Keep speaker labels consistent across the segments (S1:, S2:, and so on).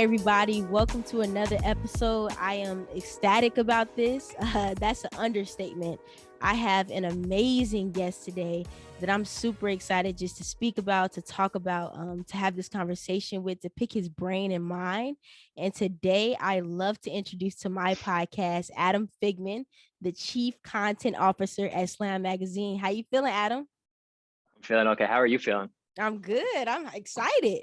S1: everybody. Welcome to another episode. I am ecstatic about this. That's an understatement. I have an amazing guest today that I'm super excited just to speak about, to talk about, to have this conversation with, to pick his brain and mind. And today I love to introduce to my podcast, Adam Figman, the Chief Content Officer at Slam Magazine. How you feeling, Adam?
S2: I'm feeling okay. How are you feeling?
S1: I'm good. I'm excited.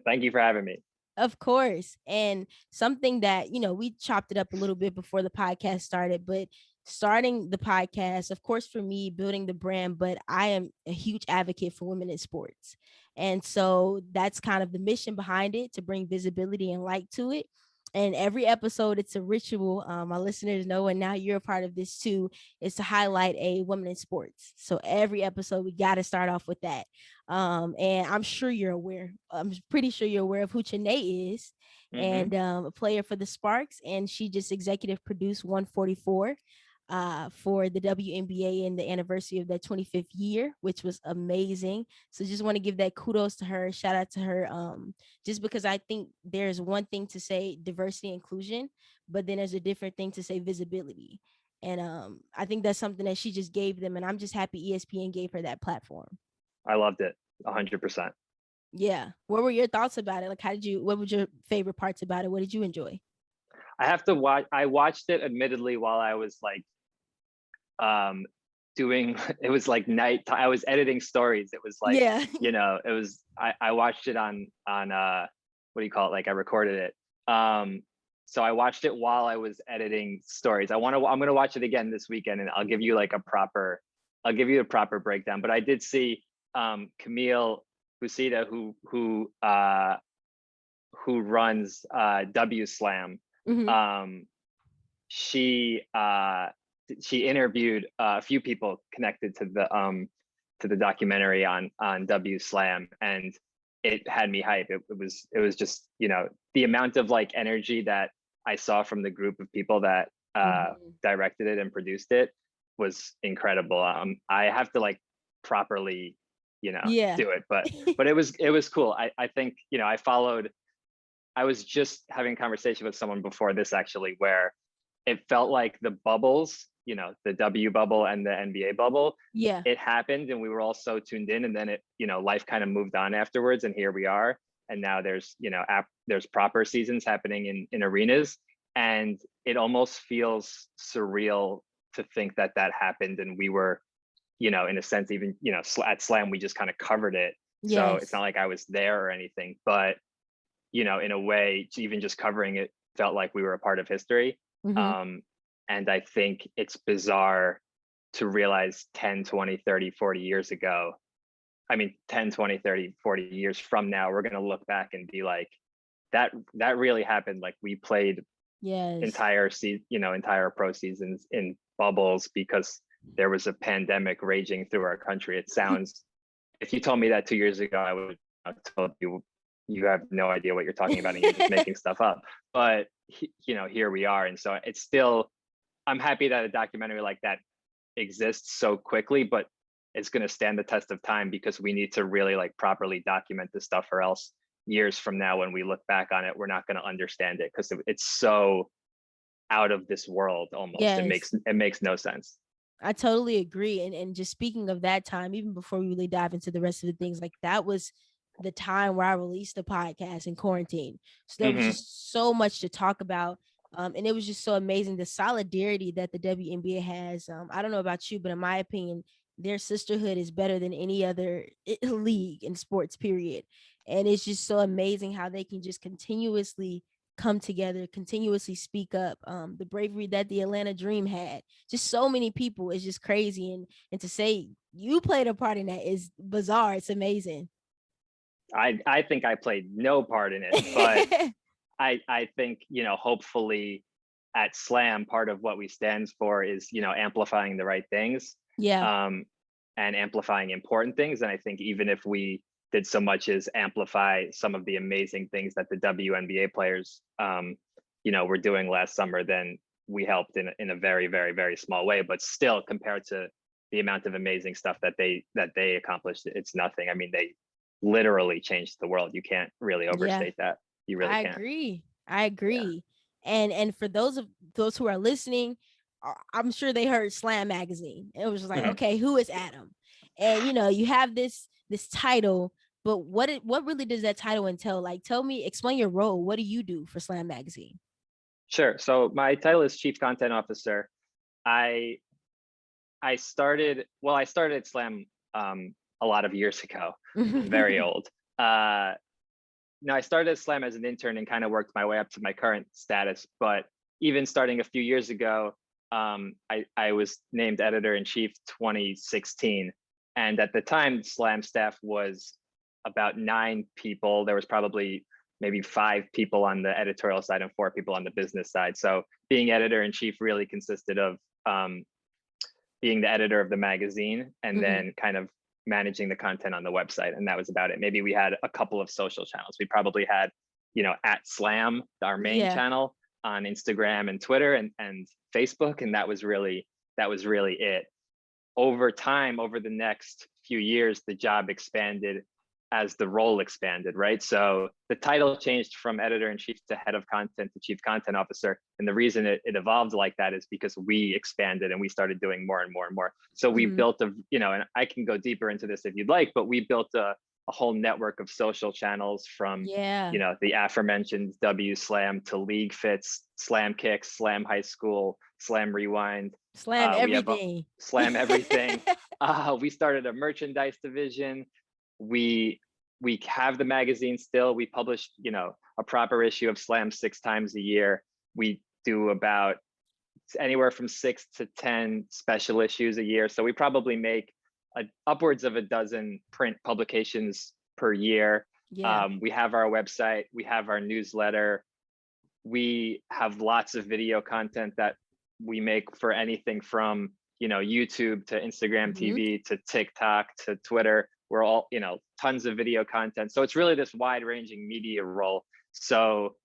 S2: Thank you for having me.
S1: Of course. And something that, we chopped it up a little bit before the podcast started, but starting the podcast, of course, for me, building the brand, but I am a huge advocate for women in sports. And so that's kind of the mission behind it, to bring visibility and light to it. And every episode, it's a ritual. My listeners know, and now you're a part of this too, is to highlight a woman in sports. So every episode, we got to start off with that. And I'm sure you're aware. I'm pretty sure you're aware of who Chanae is, and a player for the Sparks. And she just executive produced 144 for the WNBA and the anniversary of that 25th year, which was amazing. So just want to give that kudos to her, shout out to her, just because I think there's one thing to say diversity inclusion, but then there's a different thing to say visibility. And I think that's something that she just gave them, and I'm just happy ESPN gave her that platform.
S2: I loved it 100%.
S1: Yeah. What were your thoughts about it? Like, what were your favorite parts about it? What did you enjoy?
S2: I watched it admittedly while I was like doing, it was like night. I was editing stories. It was like,
S1: yeah.
S2: It was, I watched it on what do you call it? Like I recorded it. So I watched it while I was editing stories. I'm going to watch it again this weekend, and I'll give you a proper breakdown. But I did see Camille Busita, who runs W Slam. She interviewed a few people connected to the documentary on W Slam, and it had me hype. It was just, the amount of like energy that I saw from the group of people that directed it and produced it was incredible. I have to like properly do it, but it was cool. I think I was just having a conversation with someone before this actually, where it felt like the bubbles, the W bubble and the NBA bubble, it happened and we were all so tuned in, and then it, life kind of moved on afterwards, and here we are. And now there's there's proper seasons happening in arenas, and it almost feels surreal to think that happened, and we were, in a sense, even, at Slam, we just kind of covered it. So it's not like I was there or anything, but, in a way, even just covering it felt like we were a part of history. And I think it's bizarre to realize 10, 20, 30, 40 years ago, 10, 20, 30, 40 years from now, we're going to look back and be like, that really happened. Like we played entire pro seasons in bubbles because there was a pandemic raging through our country. It sounds, if you told me that 2 years ago, I would have told you, you have no idea what you're talking about and you're just making stuff up. But, here we are. And so it's still, I'm happy that a documentary like that exists so quickly, but it's going to stand the test of time because we need to really like properly document this stuff, or else years from now, when we look back on it, we're not going to understand it because it's so out of this world almost. It makes no sense.
S1: I totally agree. And just speaking of that time, even before we really dive into the rest of the things, like that was the time where I released the podcast in quarantine. So there was just so much to talk about. And it was just so amazing, the solidarity that the WNBA has. I don't know about you, but in my opinion, their sisterhood is better than any other league in sports, period. And it's just so amazing how they can just continuously come together, continuously speak up. The bravery that the Atlanta Dream had, just so many people, is just crazy. And to say you played a part in that is bizarre. It's amazing.
S2: I think I played no part in it, but I think, hopefully at Slam, part of what we stand for is, amplifying the right things. And amplifying important things. And I think even if we did so much as amplify some of the amazing things that the WNBA players, were doing last summer, then we helped in a very, very, very small way. But still, compared to the amount of amazing stuff that they accomplished, it's nothing. They literally changed the world. You can't really overstate that. You really
S1: I
S2: can't.
S1: agree. I
S2: Yeah.
S1: agree. And for those who are listening, I'm sure they heard Slam magazine. It was just like,
S2: Mhm.
S1: okay, who is Adam? And you have this title, but what really does that title entail? Like, tell me, explain your role. What do you do for Slam magazine?
S2: Sure. So my title is Chief Content Officer. I I started at Slam a lot of years ago. I'm very old. Uh, no, I started at Slam as an intern and kind of worked my way up to my current status. But even starting a few years ago, I was named editor in chief 2016, and at the time, Slam staff was about 9 people. There was probably maybe 5 people on the editorial side and 4 people on the business side. So being editor in chief really consisted of um, being the editor of the magazine and
S1: Hmm.
S2: then kind of managing the content on the website. And that was about it. Maybe we had a couple of social channels. We probably had, at Slam, our main
S1: Yeah.
S2: channel on Instagram and Twitter and Facebook. And that was really it. Over time, over the next few years, the job expanded as the role expanded, right? So the title changed from editor in chief to head of content to chief content officer. And the reason it evolved like that is because we expanded and we started doing more and more and more. So we
S1: Hmm.
S2: built and I can go deeper into this if you'd like, but we built a whole network of social channels from,
S1: Yeah.
S2: the aforementioned W Slam to League Fits, Slam Kicks, Slam High School, Slam Rewind.
S1: Slam
S2: We have a
S1: everything.
S2: Slam Everything. We started a merchandise division. We have the magazine still. We publish, a proper issue of Slam 6 times a year. We do about anywhere from 6 to 10 special issues a year. So we probably make upwards of a dozen print publications per year.
S1: Yeah.
S2: We have our website. We have our newsletter. We have lots of video content that we make for anything from YouTube to Instagram
S1: Hmm.
S2: TV to TikTok to Twitter. We're all tons of video content, so it's really this wide ranging media role. So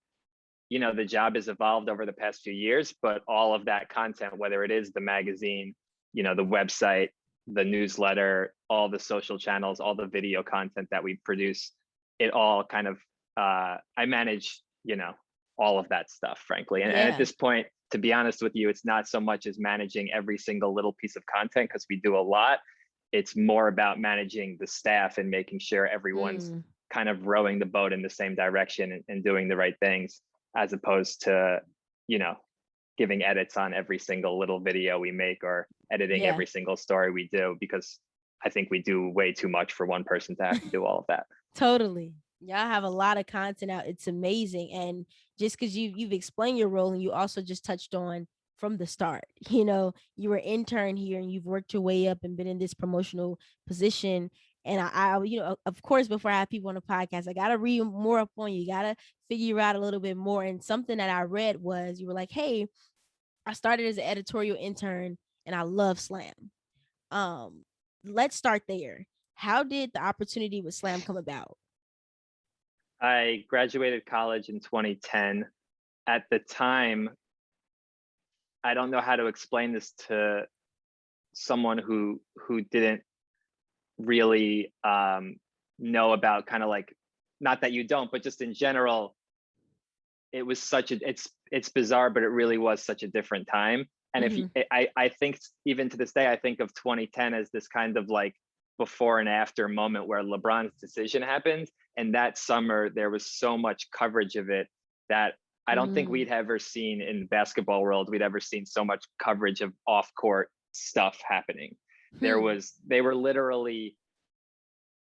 S2: the job has evolved over the past few years, but all of that content, whether it is the magazine, the website, the newsletter, all the social channels, all the video content that we produce, it all kind of I manage all of that stuff, frankly. And at
S1: Yeah.
S2: this point, to be honest with you, it's not so much as managing every single little piece of content because we do a lot. It's more about managing the staff and making sure everyone's
S1: Mm.
S2: kind of rowing the boat in the same direction and doing the right things, as opposed to, you know, giving edits on every single little video we make or editing
S1: Yeah.
S2: every single story we do, because I think we do way too much for one person to have to do all of that.
S1: Totally. Y'all have a lot of content out. It's amazing. And just because you've explained your role and you also just touched on from the start, you were intern here and you've worked your way up and been in this promotional position. And of course, before I have people on the podcast, I gotta read more up on you. Gotta figure out a little bit more. And something that I read was you were like, hey, I started as an editorial intern and I love Slam. Um, let's start there. How did the opportunity with Slam come about?
S2: I graduated college in 2010. At the time, I don't know how to explain this to someone who didn't really know about, kind of like, not that you don't, but just in general, it was it's bizarre, but it really was such a different time. And if you,
S1: Hmm.
S2: I think even to this day, I think of 2010 as this kind of like before and after moment where LeBron's decision happened. And that summer, there was so much coverage of it that I don't think
S1: Mm.
S2: we'd ever seen in the basketball world. We'd ever seen so much coverage of off court stuff happening.
S1: Hmm.
S2: They were literally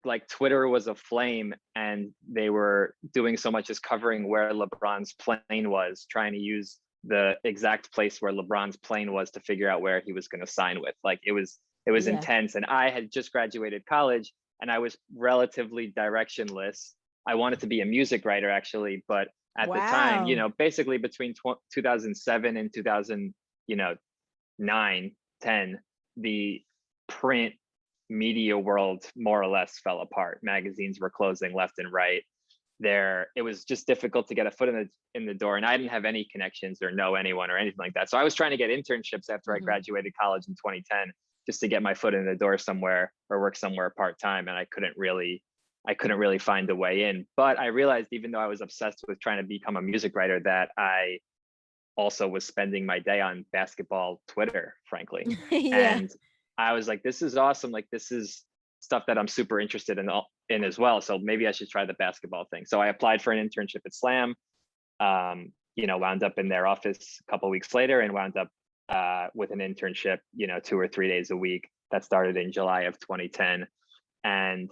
S2: like, Twitter was aflame, and they were doing so much as covering where LeBron's plane was, trying to use the exact place where LeBron's plane was to figure out where he was going to sign with. Like, it was
S1: Yeah.
S2: intense. And I had just graduated college and I was relatively directionless. I wanted to be a music writer, actually, but at the time,
S1: Wow.
S2: basically between 2007 and 2000, 9, 10, the print media world more or less fell apart. Magazines were closing left and right. It was just difficult to get a foot in the door, and I didn't have any connections or know anyone or anything like that. So I was trying to get internships after I
S1: Hmm.
S2: graduated college in 2010, just to get my foot in the door somewhere or work somewhere part time, and I couldn't really I couldn't really find a way in. But I realized, even though I was obsessed with trying to become a music writer, that I also was spending my day on basketball Twitter, frankly.
S1: Yeah.
S2: And I was like, this is awesome. Like, this is stuff that I'm super interested in as well. So maybe I should try the basketball thing. So I applied for an internship at Slam, wound up in their office a couple of weeks later, and wound up with an internship, 2 or 3 days a week that started in July of 2010. And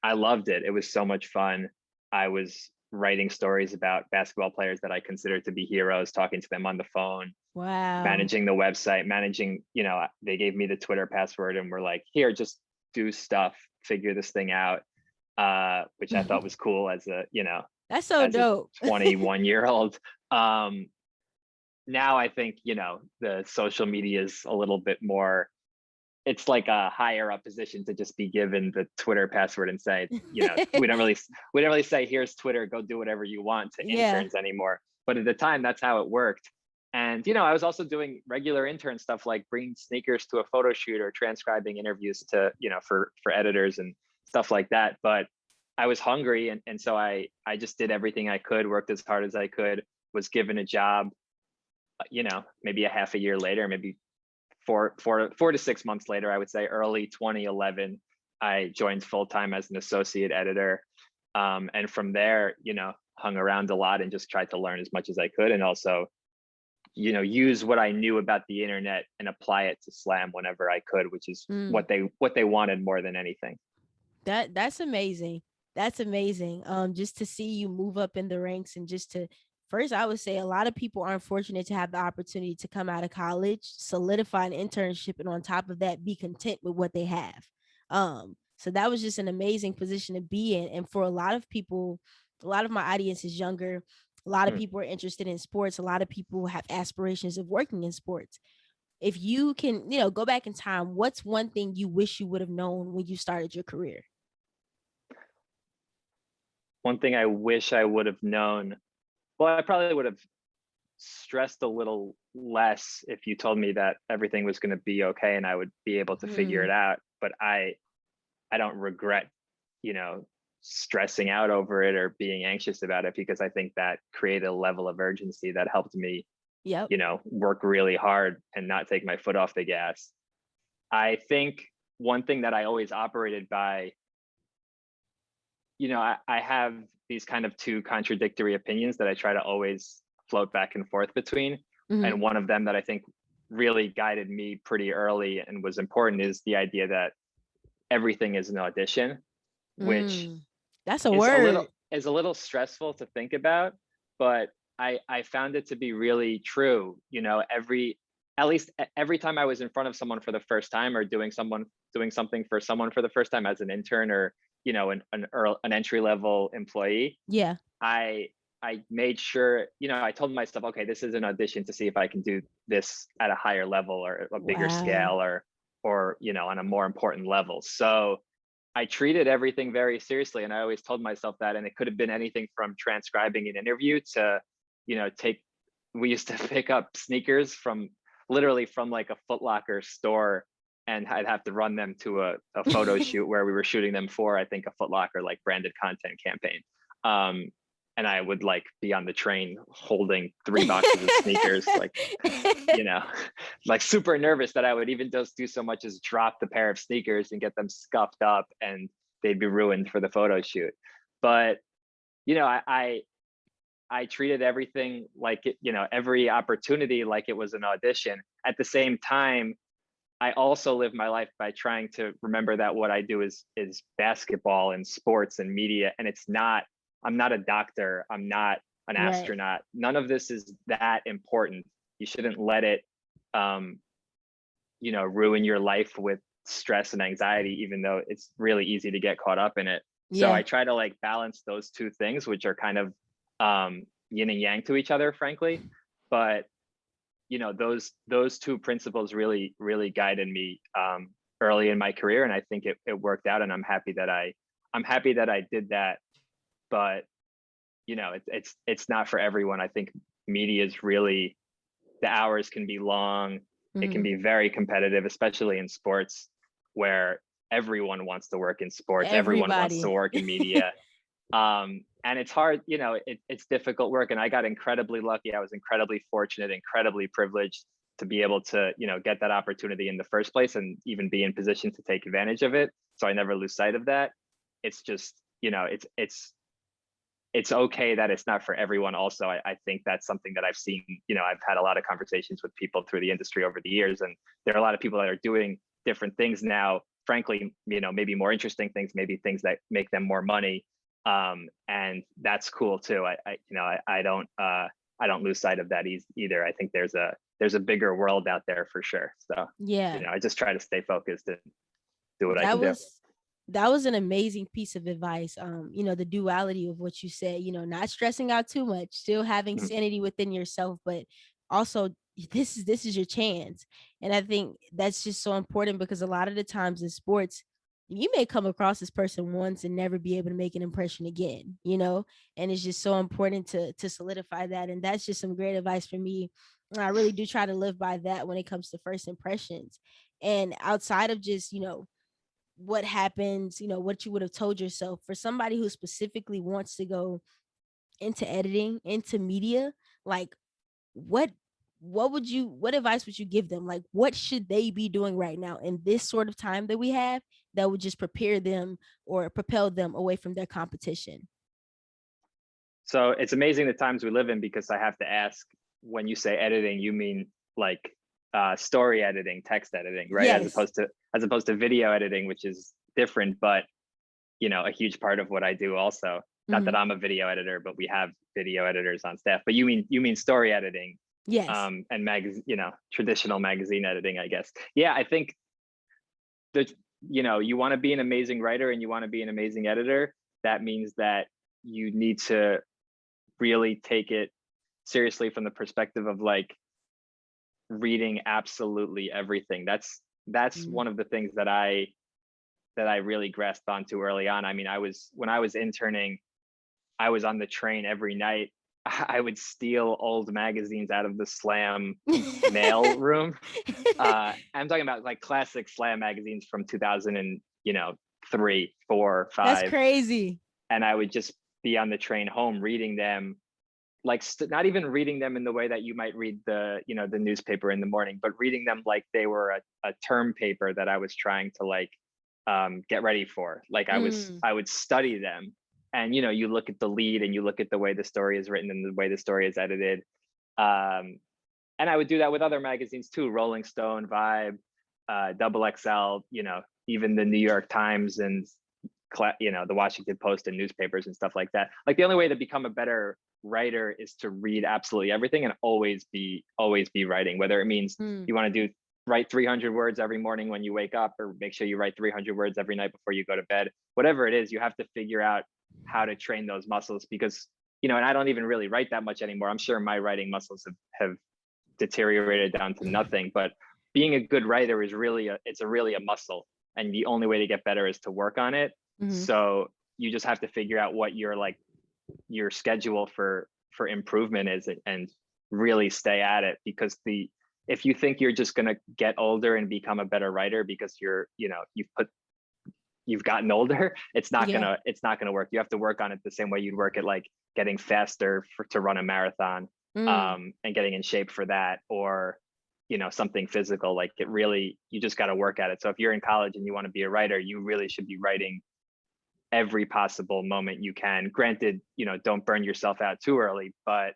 S2: I loved it. It was so much fun. I was writing stories about basketball players that I considered to be heroes, talking to them on the phone,
S1: Wow.
S2: managing the website, they gave me the Twitter password and were like, here, just do stuff, figure this thing out, which I thought was cool as
S1: That's so
S2: as a
S1: dope.
S2: 21-year-old. Now I think, the social media is a little bit more, it's like a higher up position to just be given the Twitter password and say, we don't really say, here's Twitter, go do whatever you want to
S1: Yeah.
S2: interns anymore. But at the time, that's how it worked. And, I was also doing regular intern stuff like bringing sneakers to a photo shoot or transcribing interviews to, for editors and stuff like that. But I was hungry. And so I just did everything I could, worked as hard as I could, was given a job, maybe a half a year later, maybe 4 to 6 months later, I would say early 2011, I joined full-time as an associate editor. And from there, hung around a lot and just tried to learn as much as I could. And also, use what I knew about the internet and apply it to Slam whenever I could, which is what they wanted more than anything.
S1: That's amazing. That's amazing. Just to see you move up in the ranks, and just to, first, I would say a lot of people aren't fortunate to have the opportunity to come out of college, solidify an internship, and on top of that, be content with what they have. So that was just an amazing position to be in. And for a lot of people, a lot of my audience is younger. A lot of people are interested in sports. A lot of people have aspirations of working in sports. If you can, go back in time, what's one thing you wish you would have known when you started your career?
S2: One thing I wish I would have known, well, I probably would have stressed a little less if you told me that everything was going to be okay and I would be able to figure it out. But I don't regret, stressing out over it or being anxious about it, because I think that created a level of urgency that helped me,
S1: Yep.
S2: work really hard and not take my foot off the gas. I think one thing that I always operated by, I have these kind of two contradictory opinions that I try to always float back and forth between. And one of them that I think really guided me pretty early and was important is the idea that everything is an audition, which
S1: that's a
S2: is
S1: word.
S2: a little stressful to think about, but I found it to be really true. At least every time I was in front of someone for the first time, or doing something for someone for the first time as an intern, or an entry level employee,
S1: Yeah.
S2: I made sure, I told myself, okay, this is an audition to see if I can do this at a higher level or a bigger scale, or on a more important level. So I treated everything very seriously, and I always told myself that. And it could have been anything from transcribing an interview to, we used to pick up sneakers literally from like a Foot Locker store, and I'd have to run them to a photo shoot where we were shooting them for, I think, a Foot Locker like branded content campaign. And I would like be on the train holding 3 boxes of sneakers, like, like super nervous that I would even just do so much as drop the pair of sneakers and get them scuffed up and they'd be ruined for the photo shoot. But, I treated everything like it, every opportunity like it was an audition. At the same time, I also live my life by trying to remember that what I do is basketball and sports and media. And I'm not a doctor. I'm not an astronaut. None of this is that important. You shouldn't let it, ruin your life with stress and anxiety, even though it's really easy to get caught up in it. So I try to like balance those two things, which are kind of yin and yang to each other, frankly. But those two principles really guided me early in my career, and I think it worked out. And I'm happy that I did that. But it's not for everyone. I think media is really, the hours can be long. It can be very competitive, especially in sports, where everyone wants to work in sports. Everyone wants to
S1: Everybody.
S2: work in media. And it's hard, it's difficult work. And I got incredibly lucky. I was incredibly fortunate, incredibly privileged to be able to, get that opportunity in the first place and even be in position to take advantage of it. So I never lose sight of that. It's just, it's okay that it's not for everyone. Also, I think that's something that I've seen. I've had a lot of conversations with people through the industry over the years, and there are a lot of people that are doing different things now, frankly, maybe more interesting things, maybe things that make them more money. And that's cool too. I don't lose sight of that either. I think there's a bigger world out there for sure. So,
S1: Yeah.
S2: I just try to stay focused and do what I
S1: That
S2: can do.
S1: was that was an amazing piece of advice. The duality of what you said, not stressing out too much, still having
S2: Mhm.
S1: sanity within yourself, but also this is your chance. And I think that's just so important because a lot of the times in sports, you may come across this person once and never be able to make an impression again. And it's just so important to solidify that. And that's just some great advice for me. And I really do try to live by that when it comes to first impressions. And outside of just, what happens, what you would have told yourself for somebody who specifically wants to go into editing, into media, like what what advice would you give them? Like what should they be doing right now in this sort of time that we have that would just prepare them or propel them away from their competition?
S2: So it's amazing the times we live in, because I have to ask, when you say editing, you mean like story editing, text editing, right?
S1: Yes.
S2: As opposed to video editing, which is different, but a huge part of what I do also. Not that
S1: Hmm.
S2: I'm a video editor, but we have video editors on staff. But you mean story editing,
S1: Yes.
S2: and traditional magazine editing, I guess. Yeah, I think that you want to be an amazing writer and you want to be an amazing editor. That means that you need to really take it seriously from the perspective of like reading absolutely everything. That's
S1: Mhm.
S2: one of the things that I really grasped onto early on. I mean, when I was interning, I was on the train every night. I would steal old magazines out of the Slam mail room. I'm talking about like classic Slam magazines from 2000 and 3, 4,
S1: That's
S2: 5,
S1: crazy.
S2: and I would just be on the train home reading them, like not even reading them in the way that you might read the newspaper in the morning, but reading them like they were a term paper that I was trying to like get ready for. Like
S1: Mm.
S2: I would study them, and you look at the lead and you look at the way the story is written and the way the story is edited. um and I would do that with other magazines too: Rolling Stone, Vibe, Double XL, even the New York Times and the Washington Post and newspapers and stuff like that. Like the only way to become a better writer is to read absolutely everything and always be writing, whether it means
S1: Mm.
S2: you want to write 300 words every morning when you wake up, or make sure you write 300 words every night before you go to bed. Whatever it is, you have to figure out how to train those muscles, because and I don't even really write that much anymore. I'm sure my writing muscles have deteriorated down to nothing, but being a good writer is really a muscle, and the only way to get better is to work on it.
S1: Mhm.
S2: So you just have to figure out what your schedule for improvement is, and really stay at it, because the if you think you're just going to get older and become a better writer because you've gotten older,
S1: Yeah.
S2: it's not gonna work. You have to work on it the same way you'd work at like getting faster to run a marathon,
S1: Mm.
S2: and getting in shape for that, or something physical. Like you just got to work at it. So if you're in college and you want to be a writer, you really should be writing every possible moment you can. Granted, don't burn yourself out too early, but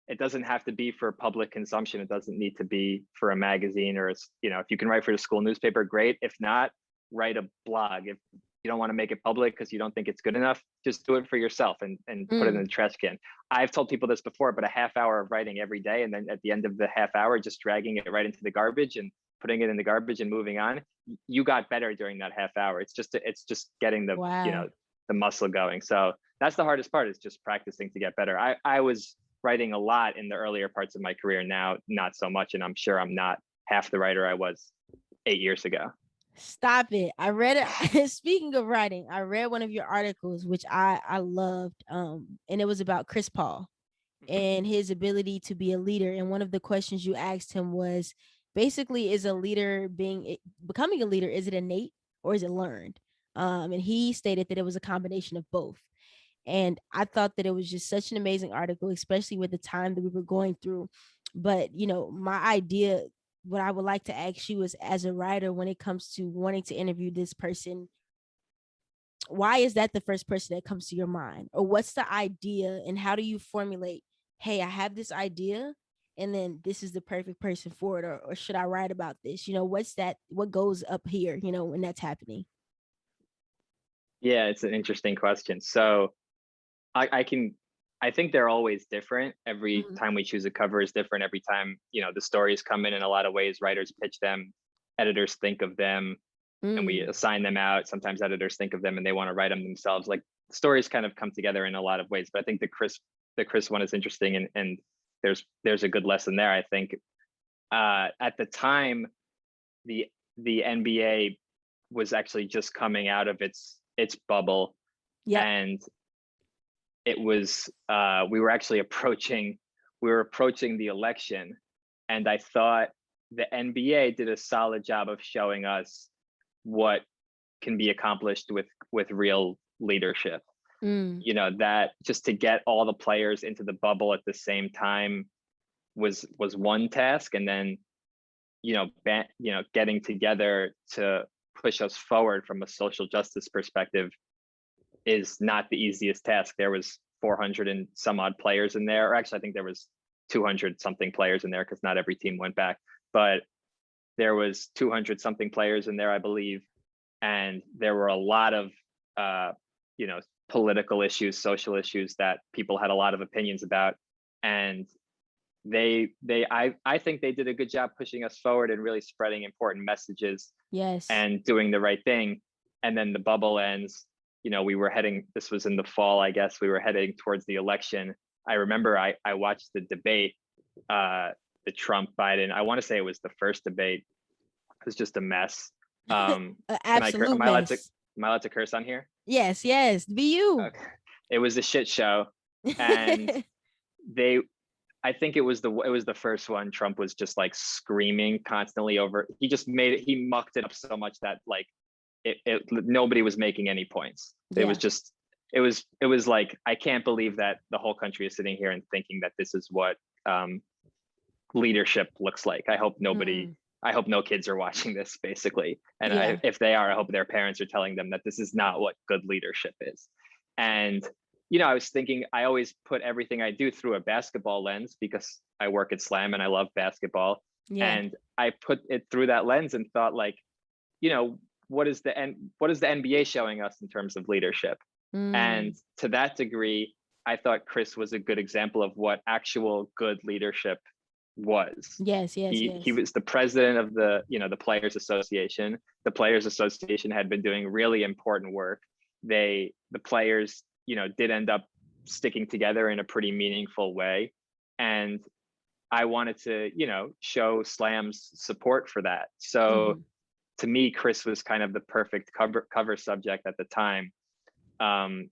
S2: it doesn't have to be for public consumption. It doesn't need to be for a magazine, or if you can write for the school newspaper, great. If not, write a blog. If you don't want to make it public because you don't think it's good enough, just do it for yourself and put it in
S1: Mm.
S2: the trash can. I've told people this before, but a half hour of writing every day, and then at the end of the half hour, just dragging it right into the garbage and putting it in the garbage and moving on, you got better during that half hour. It's just getting
S1: Wow.
S2: the muscle going. So that's the hardest part, is just practicing to get better. I was writing a lot in the earlier parts of my career. Now, not so much. And I'm sure I'm not half the writer I was 8 years ago.
S1: Stop it. I read it. Speaking of writing, I read one of your articles, which I loved. And it was about Chris Paul and his ability to be a leader. And one of the questions you asked him was basically, is a leader becoming a leader, is it innate? or is it learned? And he stated that it was a combination of both. And I thought that it was just such an amazing article, especially with the time that we were going through. But, my idea, what I would like to ask you is, as a writer, when it comes to wanting to interview this person, why is that the first person that comes to your mind? Or what's the idea, and how do you formulate, hey, I have this idea, and then this is the perfect person for it, or should I write about this? What goes up here, when that's happening?
S2: Yeah, it's an interesting question. So I can I think they're always different. Every
S1: Mhm.
S2: time we choose a cover is different. Every time, the stories come in a lot of ways. Writers pitch them, editors think of them, and we
S1: Mm.
S2: assign them out. Sometimes editors think of them and they want to write them themselves. Like stories kind of come together in a lot of ways. But I think the Chris one is interesting, and there's a good lesson there. I think at the time the the NBA was actually just coming out of its bubble,
S1: Yep.
S2: and it was we were approaching the election, and I thought the NBA did a solid job of showing us what can be accomplished with real leadership.
S1: Mm.
S2: That just to get all the players into the bubble at the same time was one task, and then getting together to push us forward from a social justice perspective is not the easiest task. There was 400 and some odd players in there, or actually I think there was 200 something players in there because not every team went back, but there was 200 something players in there, I believe, and there were a lot of uh, you know political issues, social issues that people had a lot of opinions about, and I think they did a good job pushing us forward and really spreading important messages
S1: Yes.
S2: and doing the right thing. And then the bubble ends. We were heading, this was in the fall, I guess, we were heading towards the election. I remember I watched the debate, the Trump Biden, I want to say it was the first debate. It was just a mess.
S1: An
S2: Can
S1: absolute mess.
S2: am I allowed to curse on here?
S1: Yes, yes. Be you.
S2: Okay. It was a shit show. And they I think it was the first one. Trump was just like screaming constantly over. He mucked it up so much that like nobody was making any points. It was
S1: Yeah.
S2: just it was like, I can't believe that the whole country is sitting here and thinking that this is what um, leadership looks like.
S1: Mm.
S2: I hope no kids are watching this basically, and
S1: Yeah.
S2: if they are, I hope their parents are telling them that this is not what good leadership is. And I was thinking, I always put everything I do through a basketball lens because I work at Slam and I love basketball,
S1: Yeah.
S2: and I put it through that lens and thought, like, you know what is the NBA showing us in terms of leadership? And
S1: Mm.
S2: to that degree, I thought Chris was a good example of what actual good leadership was.
S1: Yes, yes,
S2: He
S1: yes.
S2: was the president of the Players Association. The Players Association had been doing really important work. The players, did end up sticking together in a pretty meaningful way. And I wanted to, show Slam's support for that. So
S1: Mhm.
S2: to me, Chris was kind of the perfect cover subject at the time. Um,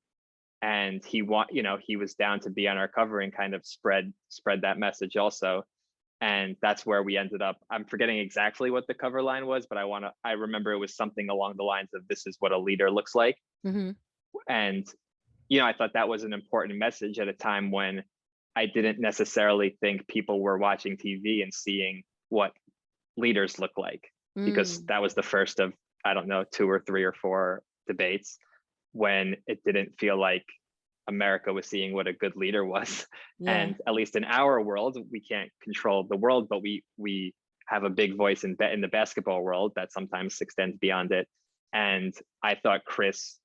S2: and he was down to be on our cover and kind of spread that message also. And that's where we ended up. I'm forgetting exactly what the cover line was, but I remember it was something along the lines of, this is what a leader looks like.
S1: Mhm.
S2: And I thought that was an important message at a time when I didn't necessarily think people were watching TV and seeing what leaders look like, because
S1: Mm.
S2: that was the first of, I don't know, two or three or four debates when it didn't feel like America was seeing what a good leader was.
S1: Yeah.
S2: And at least in our world, we can't control the world, but we have a big voice in the basketball world that sometimes extends beyond it. And I thought Chris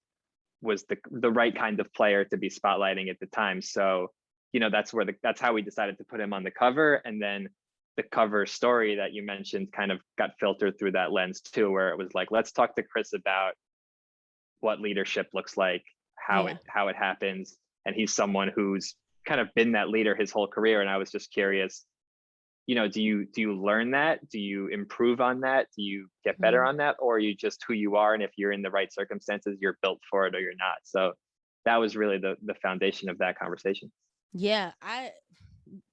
S2: was the right kind of player to be spotlighting at the time. So, that's how we decided to put him on the cover. And then the cover story that you mentioned kind of got filtered through that lens too, where it was like, let's talk to Chris about what leadership looks like,
S1: Yeah.
S2: how it happens. And he's someone who's kind of been that leader his whole career. And I was just curious, do you learn that? Do you improve on that? Do you get better
S1: Mm.
S2: on that? Or are you just who you are? And if you're in the right circumstances, you're built for it or you're not. So that was really the foundation of that conversation.
S1: Yeah, I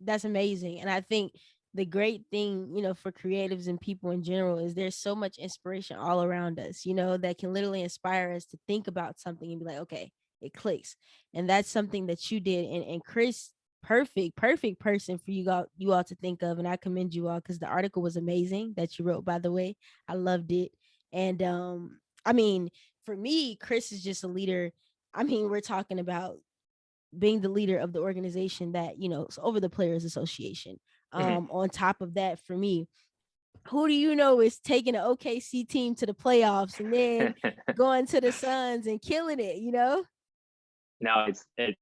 S1: that's amazing. And I think the great thing, for creatives and people in general is there's so much inspiration all around us, that can literally inspire us to think about something and be like, okay, it clicks. And that's something that you did. And Chris, perfect person for you all to think of. And I commend you all because the article was amazing that you wrote, by the way. I loved it. And I mean, for me, Chris is just a leader. I mean, we're talking about being the leader of the organization that over the Players Association.
S2: Mhm.
S1: On top of that, for me, who do you know is taking an OKC team to the playoffs and then going to the Suns and killing it?
S2: No,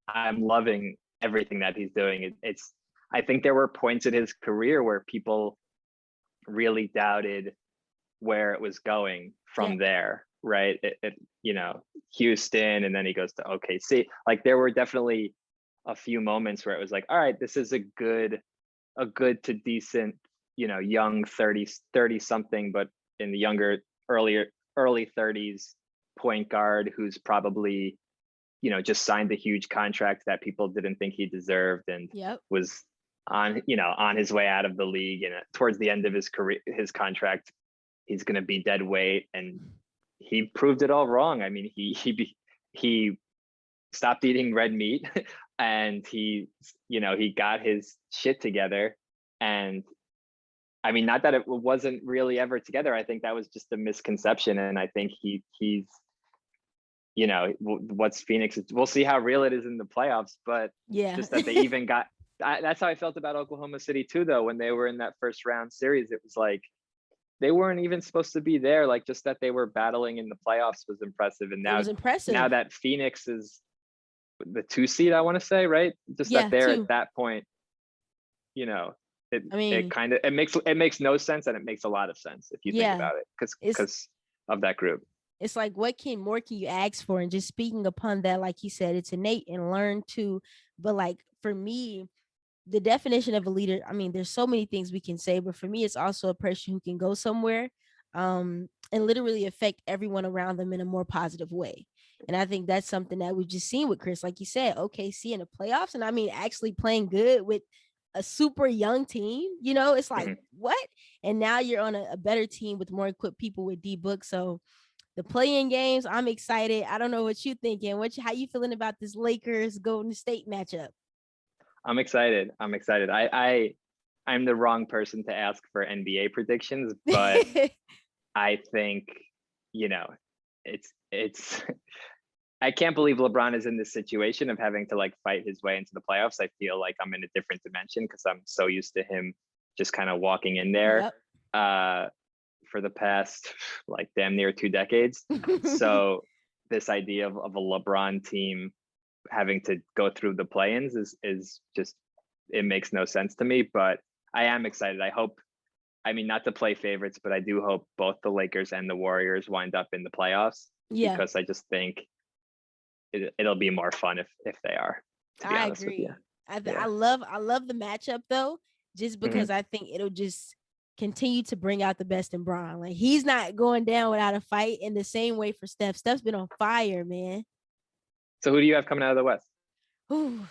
S2: I'm loving everything that he's doing. It's I think there were points in his career where people really doubted where it was going
S1: Yeah,
S2: from there, right? Houston, and then he goes to OKC. Like there were definitely a few moments where it was like, all right, this is a good to decent, young 30 something, but in the early 30s point guard who's probably, just signed a huge contract that people didn't think he deserved and
S1: yep.
S2: was on his way out of the league. And towards the end of his career, his contract, he's going to be dead weight. And he proved it all wrong. I mean, he stopped eating red meat and he got his shit together. And I mean, not that it wasn't really ever together. I think that was just a misconception. And I think he's, what's Phoenix, we'll see how real it is in the playoffs, but
S1: Yeah.
S2: just that they even got, that's how I felt about Oklahoma City too, though. When they were in that first round series, it was like, they weren't even supposed to be there. Like just that they were battling in the playoffs was impressive. And
S1: It was
S2: now
S1: impressive.
S2: that Phoenix is the 2 seed, I want to say, right? Just that
S1: Yeah,
S2: they're at
S1: too.
S2: that point, you know, it
S1: I
S2: it
S1: mean,
S2: kind of it makes no sense, and it makes a lot of sense if you think
S1: yeah.
S2: about it,
S1: It's
S2: because of that group.
S1: it's like what can you ask for? And just speaking upon that, like you said, it's innate and learned too. But like for me, the definition of a leader, I mean, there's so many things we can say, but for me, it's also a person who can go somewhere and literally affect everyone around them in a more positive way. And I think that's something that we've just seen with Chris, like you said, OKC in the playoffs. And I mean, actually playing good with a super young team, it's like,
S2: Mhm.
S1: what? And now you're on a better team with more equipped people with D Book. So the playing games, I'm excited. I don't know what you thinking. How you feeling about this Lakers Golden State matchup?
S2: I'm excited. I'm the wrong person to ask for NBA predictions, but I think, you know, it's I can't believe LeBron is in this situation of having to like fight his way into the playoffs. I feel like I'm in a different dimension because I'm so used to him just kind of walking in there
S1: Yep.
S2: uh, for the past like damn near 2 decades. So this idea of a LeBron team having to go through the play-ins is just, it makes no sense to me. But I am excited. I mean, not to play favorites, but I do hope both the Lakers and the Warriors wind up in the playoffs,
S1: Yeah,
S2: because I just think it'll be more fun if they are, to be
S1: I
S2: honest with you.
S1: agree. I
S2: Yeah.
S1: love the matchup though, just
S2: Hmm.
S1: because I think it'll just continue to bring out the best in Braun. Like he's not going down without a fight in the same way for Steph. Steph's been on fire, man.
S2: So who do you have coming out of the West?
S1: Ooh,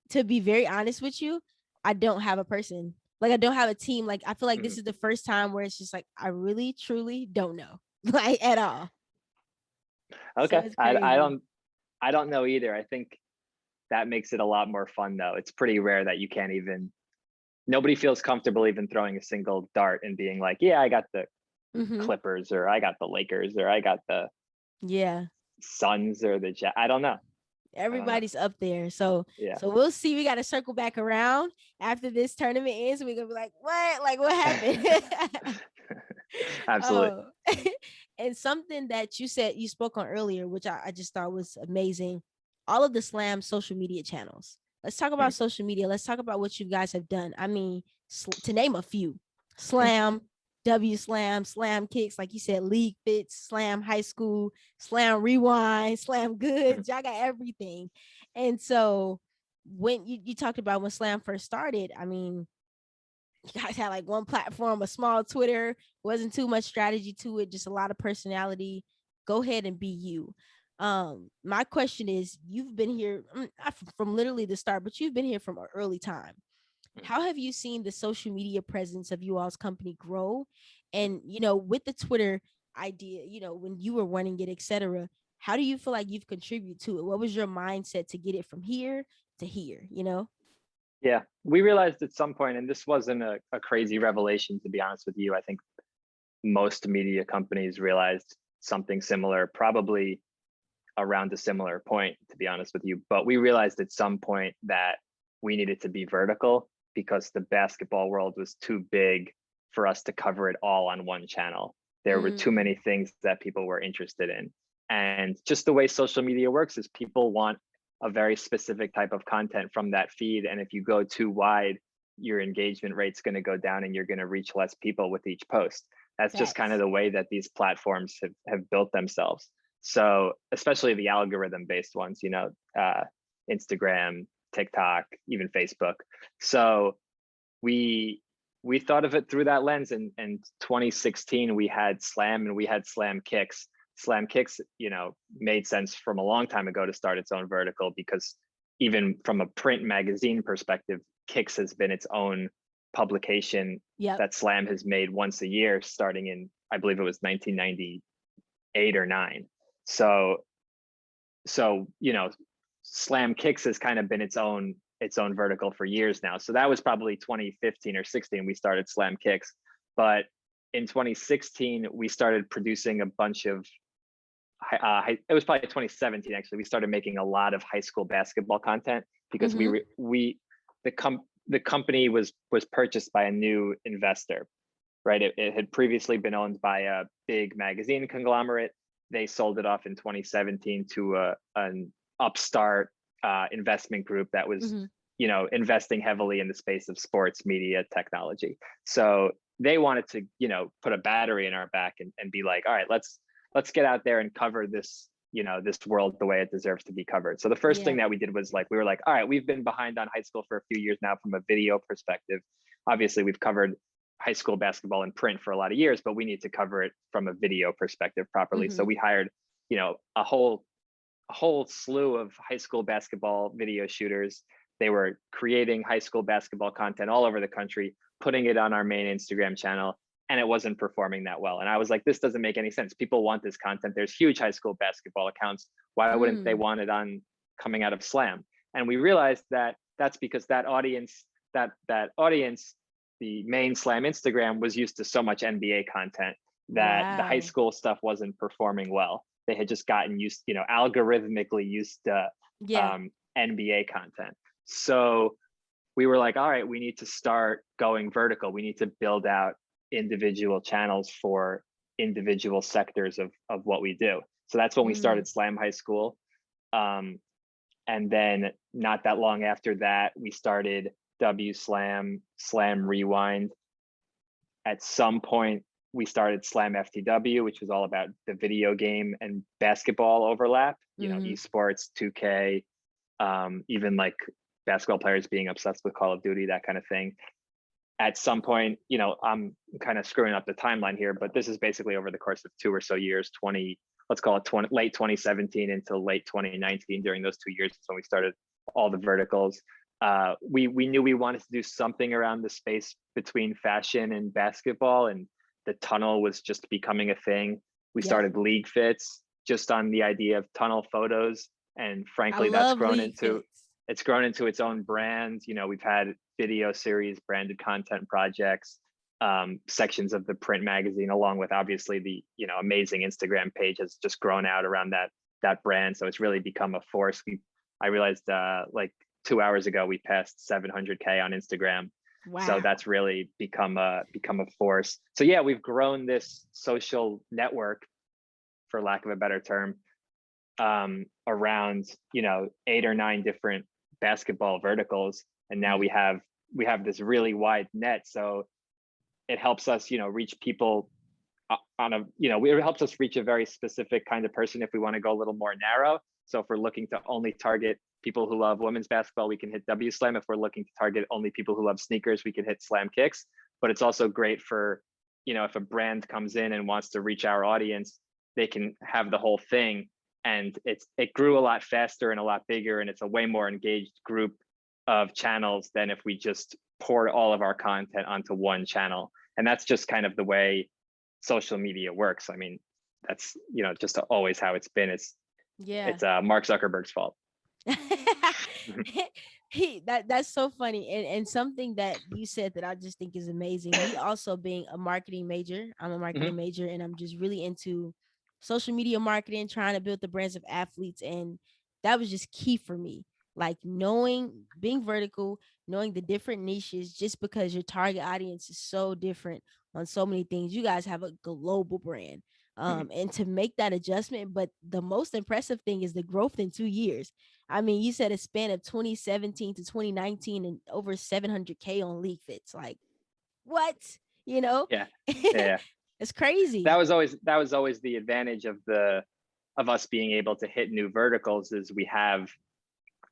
S1: to be very honest with you, I don't have a person. Like I don't have a team. Like I feel like
S2: Hmm.
S1: this is the first time where it's just like I really truly don't know. Like at all. So
S2: Okay,
S1: it's
S2: I
S1: crazy.
S2: don't know either. I think that makes it a lot more fun though. It's pretty rare that you can't even, nobody feels comfortable even throwing a single dart and being like, yeah, I got the
S1: Mhm.
S2: Clippers, or I got the Lakers, or I got the
S1: Yeah.
S2: Suns, or the Jet. I don't know. I don't know.
S1: Everybody's up there. So
S2: Yeah.
S1: we'll see. We got to circle back around after this tournament ends. We're gonna be like, what? Like what happened?
S2: Absolutely.
S1: Oh, and something that you said you spoke on earlier, which I just thought was amazing. All of the Slam social media channels. Let's talk about
S2: Mhm.
S1: social media. Let's talk about what you guys have done. I mean, to name a few:
S2: Mhm.
S1: Slam, W Slam, Slam Kicks, like you said, League Fits, Slam High School, Slam Rewind, Slam
S2: Mhm.
S1: Goods. Y'all got everything. And so when you talked about when Slam first started, I mean, you guys had like one platform, a small Twitter, wasn't too much strategy to it, just a lot of personality. Go ahead and be you. My question is, you've been here not from literally the start, but you've been here from an early time. how have you seen the social media presence of you all's company grow? And, with the Twitter idea, when you were running it, etc., how do you feel like you've contributed to it? What was your mindset to get it from here to here?
S2: Yeah, we realized at some point, and this wasn't a crazy revelation, to be honest with you. I think most media companies realized something similar, probably around a similar point, to be honest with you. But we realized at some point that we needed to be vertical because the basketball world was too big for us to cover it all on one channel. There were too
S1: Mm,
S2: many things that people were interested in. And just the way social media works is people want a very specific type of content from that feed. And if you go too wide, your engagement rate's going to go down and you're going to reach less people with each post. That's just kind of
S1: facts.
S2: the way that these platforms have built themselves. So especially the algorithm based ones, Instagram, TikTok, even Facebook. So we we thought of it through that lens. In 2016, we had Slam and we had Slam Kicks. Slam Kicks, made sense from a long time ago to start its own vertical because even from a print magazine perspective, Kicks has been its own publication
S1: Yep.
S2: that Slam has made once a year, starting in, I believe it was 1998 or 9. So Slam Kicks has kind of been its own vertical for years now. So that was probably 2015 or 16 we started Slam Kicks. But in 2016 we started producing a bunch of it was probably 2017 actually. We started making a lot of high school basketball content because
S1: Mm-hmm.
S2: the company was purchased by a new investor, right? It had previously been owned by a big magazine conglomerate. They sold it off in 2017 to an upstart investment group that was,
S1: Mm-hmm.
S2: investing heavily in the space of sports media technology. So they wanted to, put a battery in our back and be like, all right, let's get out there and cover this, this world the way it deserves to be covered. So the first
S1: Yeah.
S2: thing that we did was we were like, all right, we've been behind on high school for a few years now from a video perspective. Obviously, we've covered high school basketball in print for a lot of years, but we need to cover it from a video perspective properly. So
S1: Mm-hmm.
S2: we hired, a whole slew of high school basketball video shooters. They were creating high school basketball content all over the country, putting it on our main Instagram channel, and it wasn't performing that well. And I was like, this doesn't make any sense. People want this content. There's huge high school basketball accounts. Why wouldn't they
S1: Mm.
S2: want it on coming out of Slam? And we realized that that's because that audience, the main Slam Instagram was used to so much NBA content that the high
S1: Wow.
S2: school stuff wasn't performing well. They had just gotten used, algorithmically used to
S1: Yeah.
S2: NBA content. So we were like, all right, we need to start going vertical. We need to build out individual channels for individual sectors of what we do. So that's when we
S1: Mm.
S2: started Slam High School. And then not that long after that, we started W Slam, Slam Rewind. At some point, we started Slam FTW, which was all about the video game and basketball overlap,
S1: Mm-hmm.
S2: esports, 2K, even like basketball players being obsessed with Call of Duty, that kind of thing. At some point, I'm kind of screwing up the timeline here, but this is basically over the course of 2 or so years, let's call it late 2017 into late 2019. During those 2 years is when we started all the verticals. We knew we wanted to do something around the space between fashion and basketball, and the tunnel was just becoming a thing. We
S1: Yep.
S2: started League Fits just on the idea of tunnel photos, and
S1: I
S2: frankly,
S1: love League Fits.
S2: it's grown into its own brand. We've had video series, branded content projects, sections of the print magazine, along with obviously the amazing Instagram page has just grown out around that brand. So it's really become a force. I realized like 2 hours ago we passed 700K on Instagram. So
S1: Wow.
S2: that's really become a force. So yeah, we've grown this social network, for lack of a better term, around 8 or 9 different basketball verticals, and now we
S1: Mm.
S2: have this really wide net. So it helps us reach people it helps us reach a very specific kind of person if we want to go a little more narrow. So if we're looking to only target people who love women's basketball, we can hit W Slam. If we're looking to target only people who love sneakers, we can hit Slam Kicks. But it's also great for if a brand comes in and wants to reach our audience, they can have the whole thing. And it grew a lot faster and a lot bigger, and it's a way more engaged group of channels than if we just pour all of our content onto one channel. And that's just kind of the way social media works. I mean, that's, just always how it's been.
S1: Yeah.
S2: It's Mark Zuckerberg's fault.
S1: That's so funny. And something that you said that I just think is amazing. Me also being a marketing major, I'm a marketing
S2: Mhm.
S1: major, and I'm just really into social media marketing, trying to build the brands of athletes. And that was just key for me. Like knowing, being vertical, knowing the different niches, just because your target audience is so different on so many things. You guys have a global brand.
S2: Mhm.
S1: And to make that adjustment, but the most impressive thing is the growth in 2 years. I mean, you said a span of 2017 to 2019 and over 700K on League Fits. Like, what? You know,
S2: Yeah. Yeah.
S1: it's crazy.
S2: That was always the advantage of us being able to hit new verticals is we have